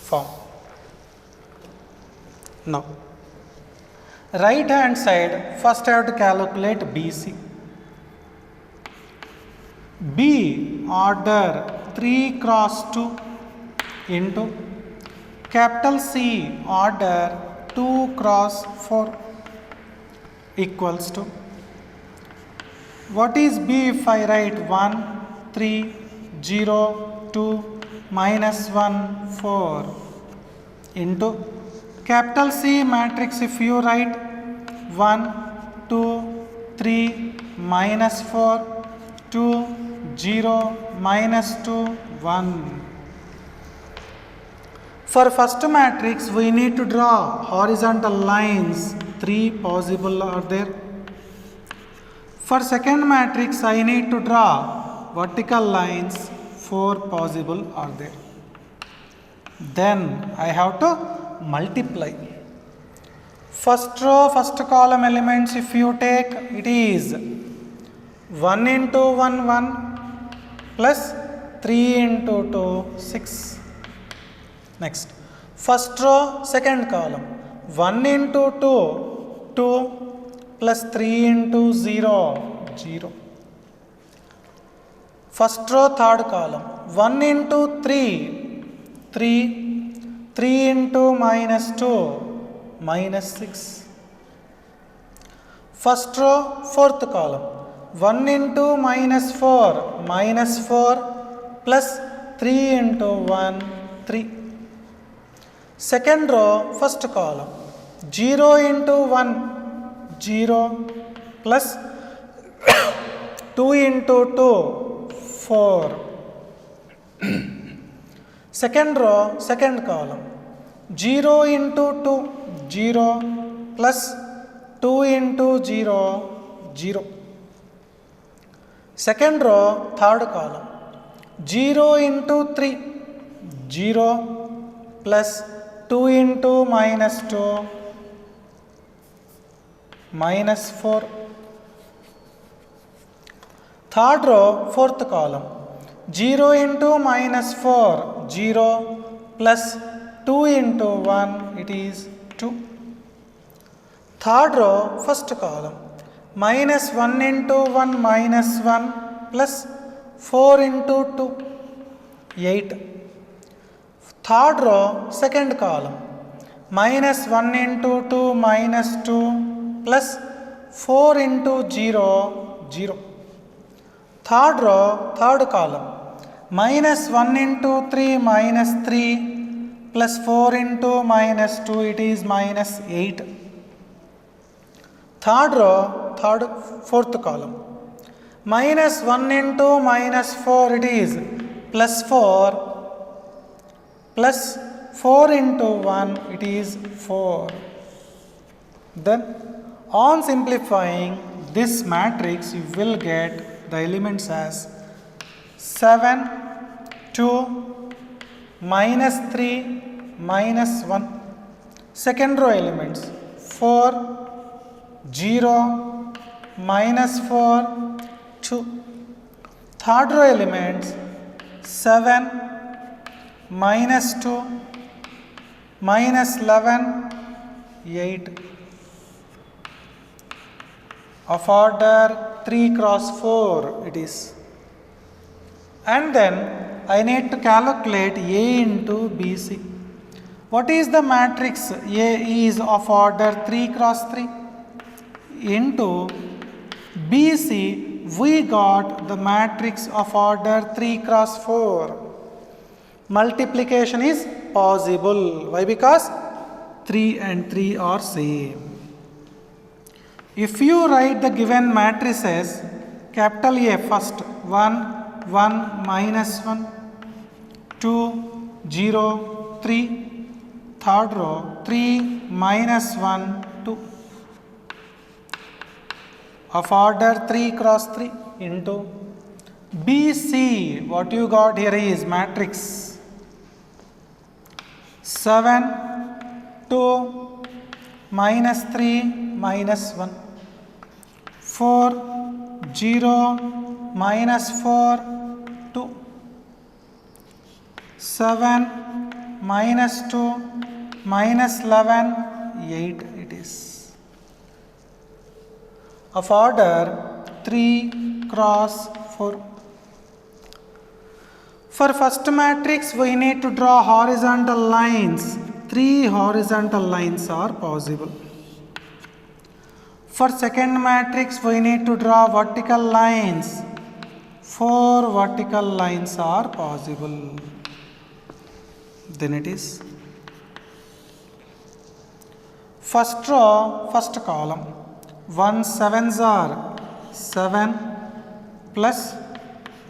form. Now, right hand side, first I have to calculate BC. B order 3 cross 2 into capital C order 2 cross 4 equals to, what is B if I write 1, 3, 0, 2, minus 1, 4 into capital C matrix if you write 1, 2, 3, minus 4, 2, 0, minus 2, 1. For first matrix we need to draw horizontal lines, 3 possible are there. For second matrix I need to draw vertical lines, 4 possible are there. Then I have to multiply. First row, first column elements if you take, it is 1 into 1, 1 plus 3 into 2, 6. Next, first row, second column, 1 into 2, 2 plus 3 into 0, 0. First row, third column, 1 into 3, 3, 3 into minus 2, minus 6. First row, fourth column, 1 into minus 4, minus 4 plus 3 into 1, 3. Second row, first column, 0 into 1, 0 plus 2 into 2, 4. Second row, second column, 0 into 2, 0 plus 2 into 0, 0. Second row, third column, 0 into 3, 0 plus 2 into minus 2, minus 4. Third row, fourth column, 0 into minus 4, 0 plus 2 into 1, it is 2. Third row, first column, minus 1 into 1, minus 1 plus 4 into 2, 8. Third row, second column, minus 1 into 2, minus 2 plus 4 into 0, 0. Third row, third column, minus 1 into 3, minus 3 plus 4 into minus 2, it is minus 8. Third row, fourth column, minus 1 into minus 4, it is plus 4 plus 4 into 1, it is 4. Then on simplifying this matrix, you will get the elements as 7, 2, minus 3, minus 1. Second row elements 4, 0, minus 4, 2. Third row elements 7, minus 2, minus 11, 8. Of order 3 cross 4 it is. And then I need to calculate A into BC. What is the matrix? A is of order 3 cross 3 into BC. We got the matrix of order 3 cross 4. Multiplication is possible. Why? Because 3 and 3 are same. If you write the given matrices, capital A first, 1, 1, minus 1, 2, 0, 3, third row, 3, minus 1, 2. Of order 3 cross 3 into BC. What you got here is matrix 7, 2, minus 3, minus 1, 4, 0, minus 4, 2, 7, minus 2, minus 11, 8 it is. Of order 3 cross 4. For first matrix, we need to draw horizontal lines. 3 horizontal lines are possible. For second matrix, we need to draw vertical lines. 4 vertical lines are possible. Then it is first row, first column. 1 7s are 7 plus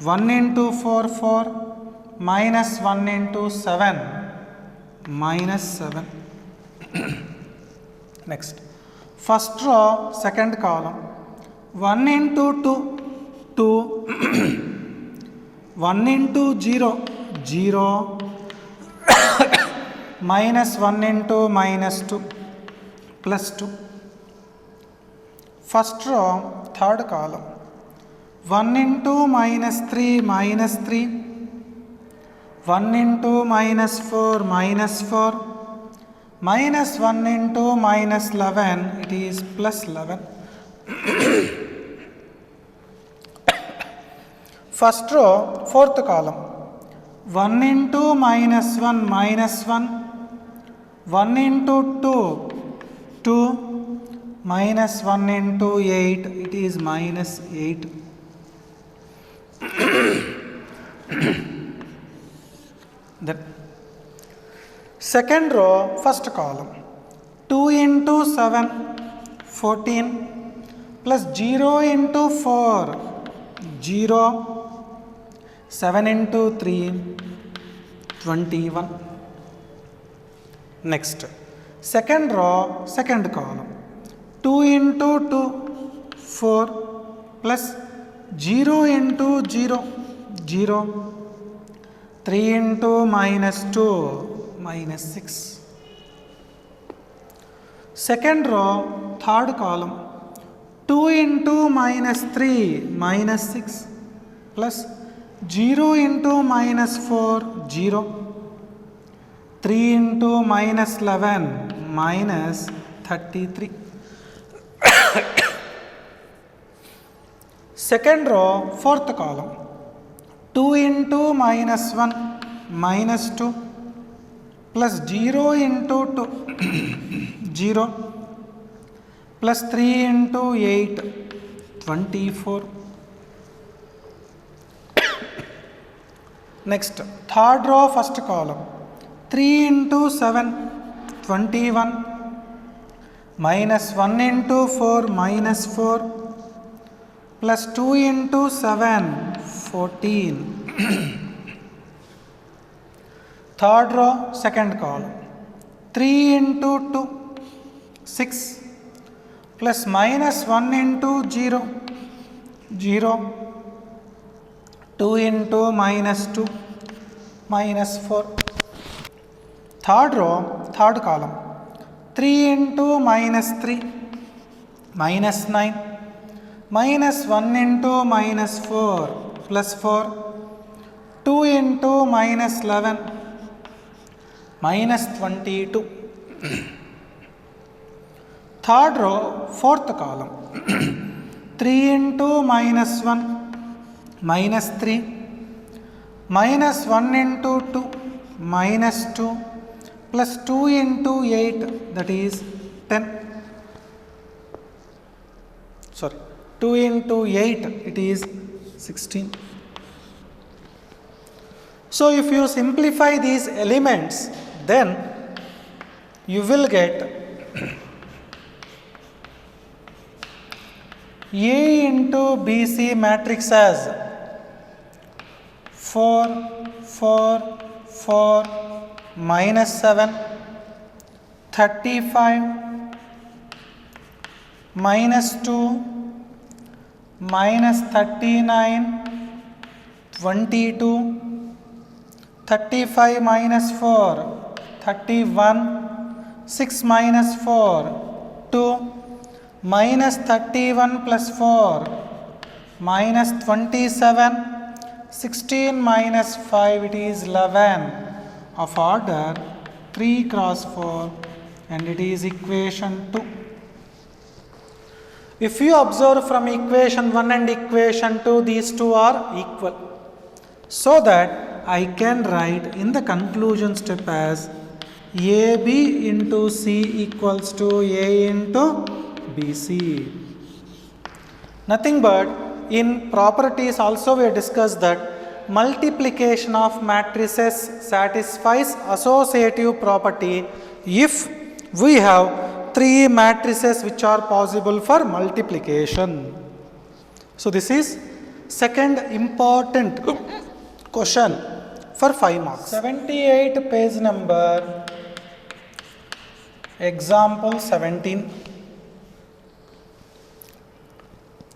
1 into 4 4 minus 1 into 7 minus 7. Next, first row, second column. 1 into 2 2 1 into 0 0 minus 1 into minus 2 plus 2. First row, third column. 1 into minus 3 minus 3 1 into minus 4 minus 4 minus 1 into minus 11, it is plus 11. First row, fourth column. 1 into minus 1 minus 1 1 into 2 2 minus 1 into 8, it is minus 8. Then second row, first column. 2 into 7 14 plus 0 into 4 0 7 into 3 21. Next, second row, second column. 2 into 2 4 plus 0 into 0 0 3 into minus 2 minus 6. Second row, third column. 2 into minus 3 minus 6 plus 0 into minus 4 0 3 into minus 11 minus 33. Second row, fourth column. 2 into minus 1 minus 2 plus 0 into 2 0 plus 3 into 8 24. Next, third row, first column. 3 into 7 21 minus 1 into 4 minus 4 plus 2 into 7 14. Third row, second column. 3 into 2 6 plus minus 1 into 0 0 2 into minus 2 minus 4. Third row, third column. 3 into minus 3 minus 9 minus 1 into minus 4 plus 4 2 into minus 11 minus 22. Third row, fourth column. 3 into minus 1 minus 3 minus 1 into 2 minus 2 plus 2 into 8, that is 10. Sorry, 2 into 8, it is 16. So if you simplify these elements, then you will get A into BC matrix as 4 4 4 minus 7 35 minus 2 minus 39 22 35 minus 4 31 6 minus 4 2 minus 31 plus 4 minus 27 16 minus 5, it is 11 of order 3 cross 4 and it is equation 2. If you observe from equation 1 and equation 2, these two are equal. So that I can write in the conclusion step as AB into C equals to A into BC. Nothing but in properties also we have discussed that multiplication of matrices satisfies associative property if we have three matrices which are possible for multiplication. So this is second important question for 5 marks. 78 page number, example 17.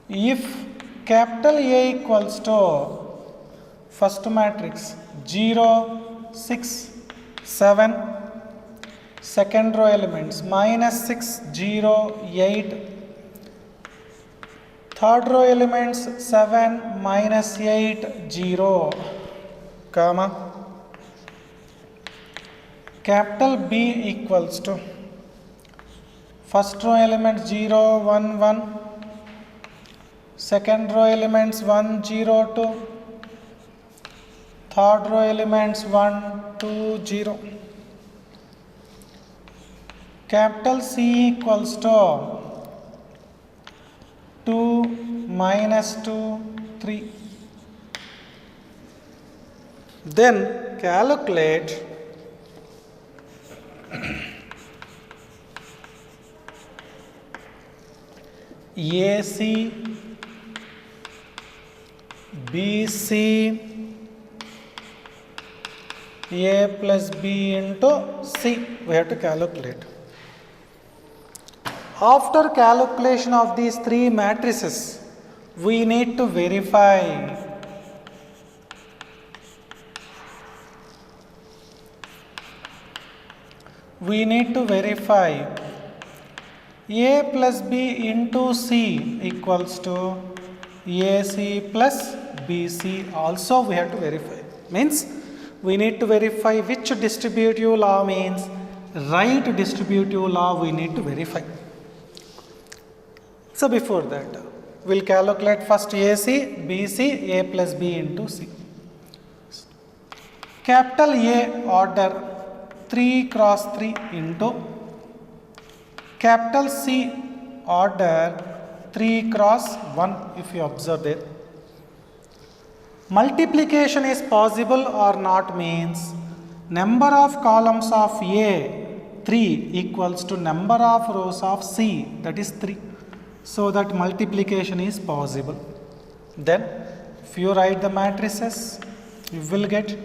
If capital A equals to first matrix 0, 6, 7, second row elements minus 6, 0, 8, third row elements 7, minus 8, 0, comma, capital B equals to first row elements 0, 1, 1, second row elements 1, 0, 2, third row elements 1, 2, 0. Capital C equals to 2, minus 2, 3. Then calculate AC, BC, A plus B into C. We have to calculate. After calculation of these three matrices, we need to verify A plus B into C equals to AC plus BC. Also we have to verify. Means we need to verify which distributive law means right distributive law we need to verify. So before that, we'll calculate first AC, BC, A plus B into C. Capital A order 3 cross 3 into capital C order 3 cross 1, if you observe there. Multiplication is possible or not means number of columns of A 3 equals to number of rows of C, that is 3. So that multiplication is possible. Then if you write the matrices, you will get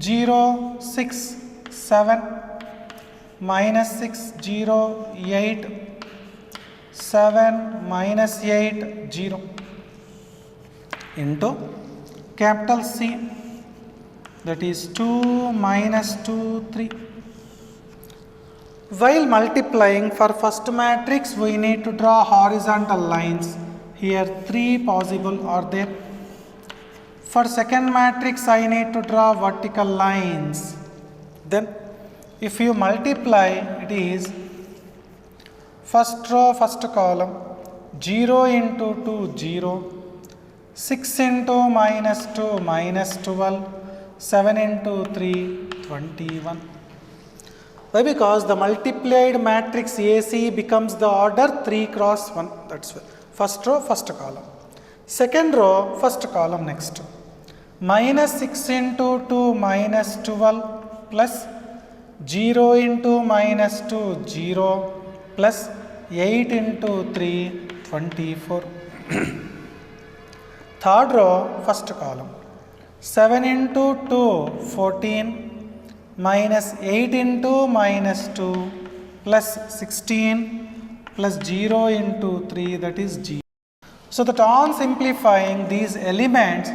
0, 6, 7, minus 6, 0, 8, 7, minus 8, 0 into capital C, that is 2, minus 2, 3. While multiplying for first matrix, we need to draw horizontal lines. Here 3 possible are there. For second matrix, I need to draw vertical lines. Then if you multiply, it is first row, first column, 0 into 2, 0, 6 into minus 2, minus 12, 7 into 3, 21. Why? Because the multiplied matrix AC becomes the order 3 cross 1. That's why. First row, first column. Second row, first column next. Minus 6 into 2, minus 12, plus 0 into minus 2, 0, plus 8 into 3, 24. Third row, first column. 7 into 2, 14, minus 8 into minus 2, plus 16, plus 0 into 3, that is 0. So that on simplifying these elements,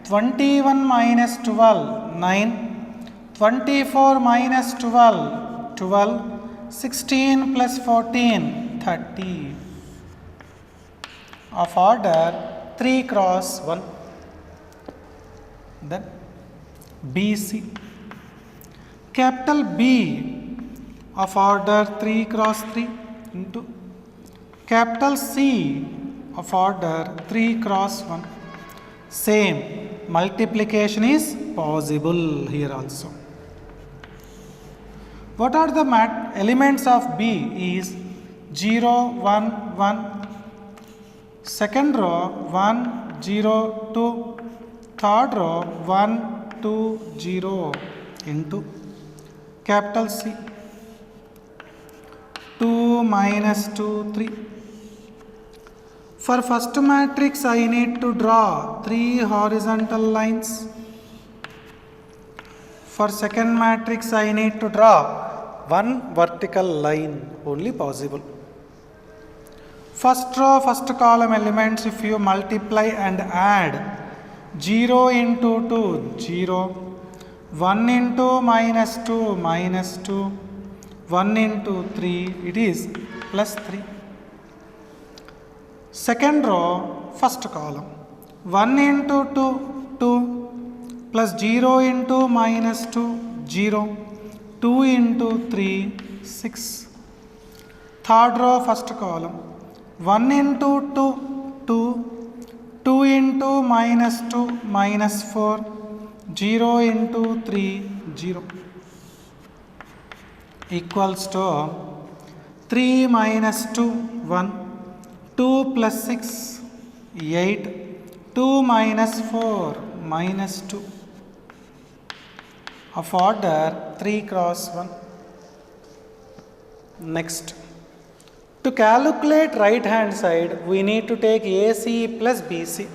21 minus 12, 9, 24 minus 12, 12, 16 plus 14, 30, of order 3 cross 1. Then BC, capital B of order 3 cross 3 into capital C of order 3 cross 1. Same, multiplication is possible here also. What are the elements of B is 0, 1, 1, second row 1, 0, 2, third row 1, 2, 0 into capital C 2 minus 2, 3. For first matrix I need to draw 3 horizontal lines. For second matrix I need to draw 1 vertical line, only possible. First row, first column elements, if you multiply and add 0 into 2, 0, 1 into minus 2, minus 2, 1 into 3, it is plus 3. Second row, first column, 1 into 2, 2, plus 0 into minus 2, 0, 2 into 3, 6. Third row, first column, 1 into 2, 2, 2 into minus 2, minus 4, 0 into 3, 0. Equals to 3 minus 2, 1, 2 plus 6, 8, 2 minus 4, minus 2. Of order 3 cross 1. Next, to calculate right hand side, we need to take AC plus BC.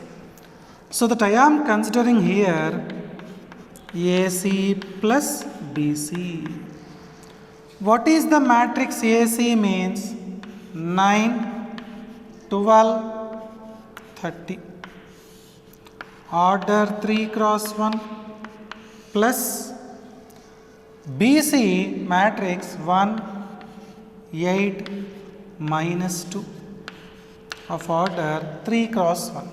So that I am considering here AC plus BC. What is the matrix AC means? 9, 12, 30. Order 3 cross 1 plus BC matrix 1, 8, minus 2 of order 3 cross 1.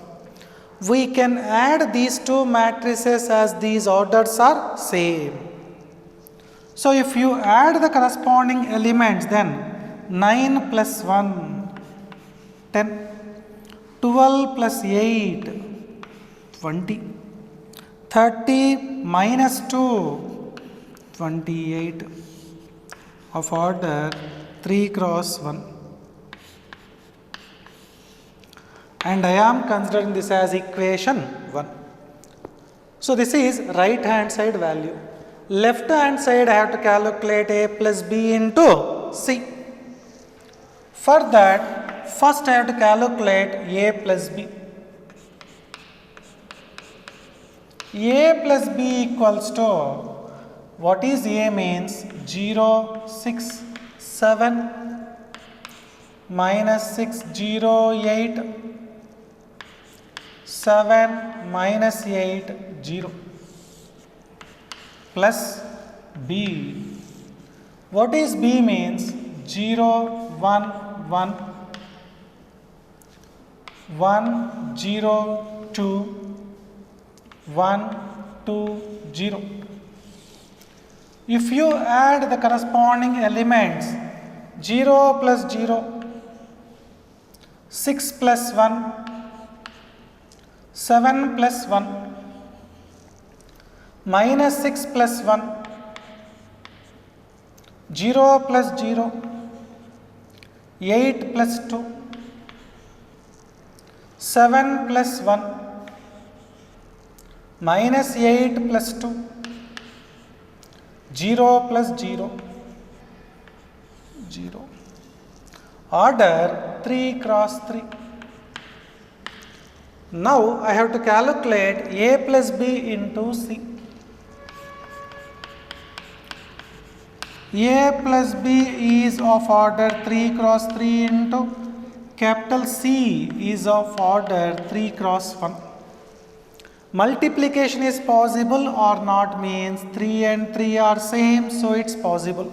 We can add these two matrices as these orders are same. So if you add the corresponding elements, then 9 plus 1, 10, 12 plus 8, 20, 30 minus 2, 28 of order 3 cross 1. And I am considering this as equation 1. So this is right hand side value. Left hand side I have to calculate A plus B into C. For that, first I have to calculate A plus B. A plus B equals to, what is A means? 0, 6, 7, minus 6, 0, 8, 7, minus 8, 0, plus B. What is B means? 0, 1, 1, 1, 0, 2, 1, 2, 0. If you add the corresponding elements, 0 plus 0, 6 plus 1, 7 plus 1, minus 6 plus 1, 0 plus 0, 8 plus 2, 7 plus 1, minus 8 plus 2, 0 plus 0, 0. Order 3 cross 3. Now I have to calculate A plus B into C. A plus B is of order 3 cross 3 into capital C is of order 3 cross 1. Multiplication is possible or not means 3 and 3 are same, so it's possible.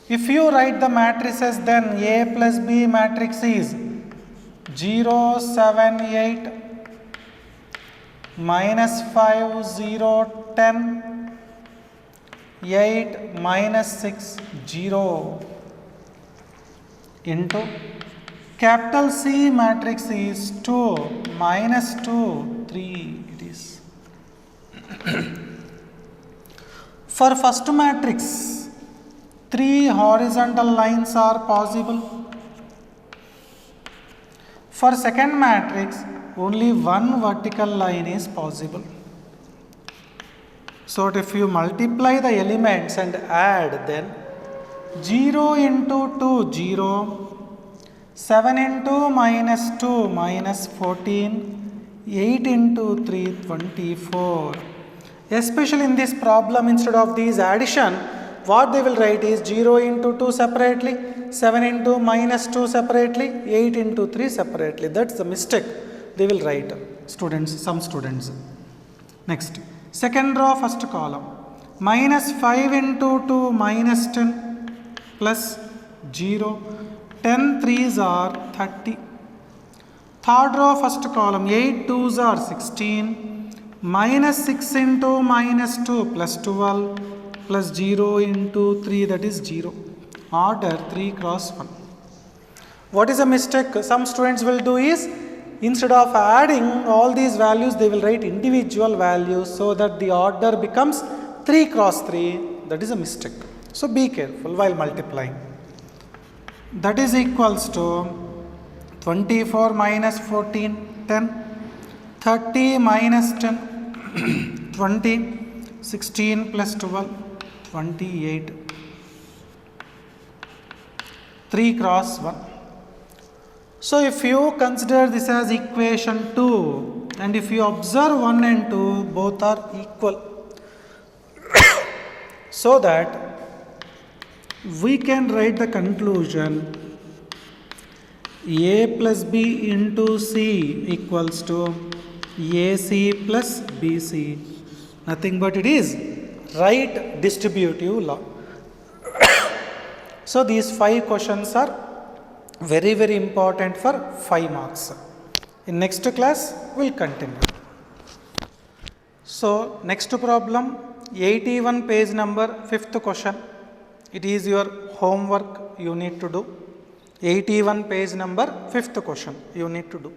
If you write the matrices, then A plus B matrix is 0, 7, 8, minus 5, 0, 10, 8, minus 6, 0 into capital C matrix is 2, minus 2, 3 it is. For first matrix, 3 horizontal lines are possible. For second matrix, only 1 vertical line is possible. So if you multiply the elements and add, then 0 into 2, 0, 7 into minus 2, minus 14, 8 into 3, 24. Especially in this problem, instead of these addition, what they will write is 0 into 2 separately, 7 into minus 2 separately, 8 into 3 separately. That's the mistake they will write, students, some students. Next, second row, first column, minus 5 into 2, minus 10, plus 0, 10 3s are 30. Third row, first column, 8 2s are 16, minus 6 into minus 2, plus 12, plus 0 into 3, that is 0. Order 3 cross 1. What is a mistake some students will do is, instead of adding all these values, they will write individual values so that the order becomes 3 cross 3. That is a mistake. So be careful while multiplying. That is equals to 24 minus 14, 10, 30 minus 10, 20, 16 plus 12, 28. 3 cross 1. So if you consider this as equation 2, and if you observe 1 and 2, both are equal, so that we can write the conclusion A plus B into C equals to AC plus BC. Nothing but it is right distributive law. So these 5 questions are very, very important for 5 marks. In next class, we'll continue. So next problem, 81 page number, 5th question. It is your homework you need to do. 81 page number, 5th question you need to do.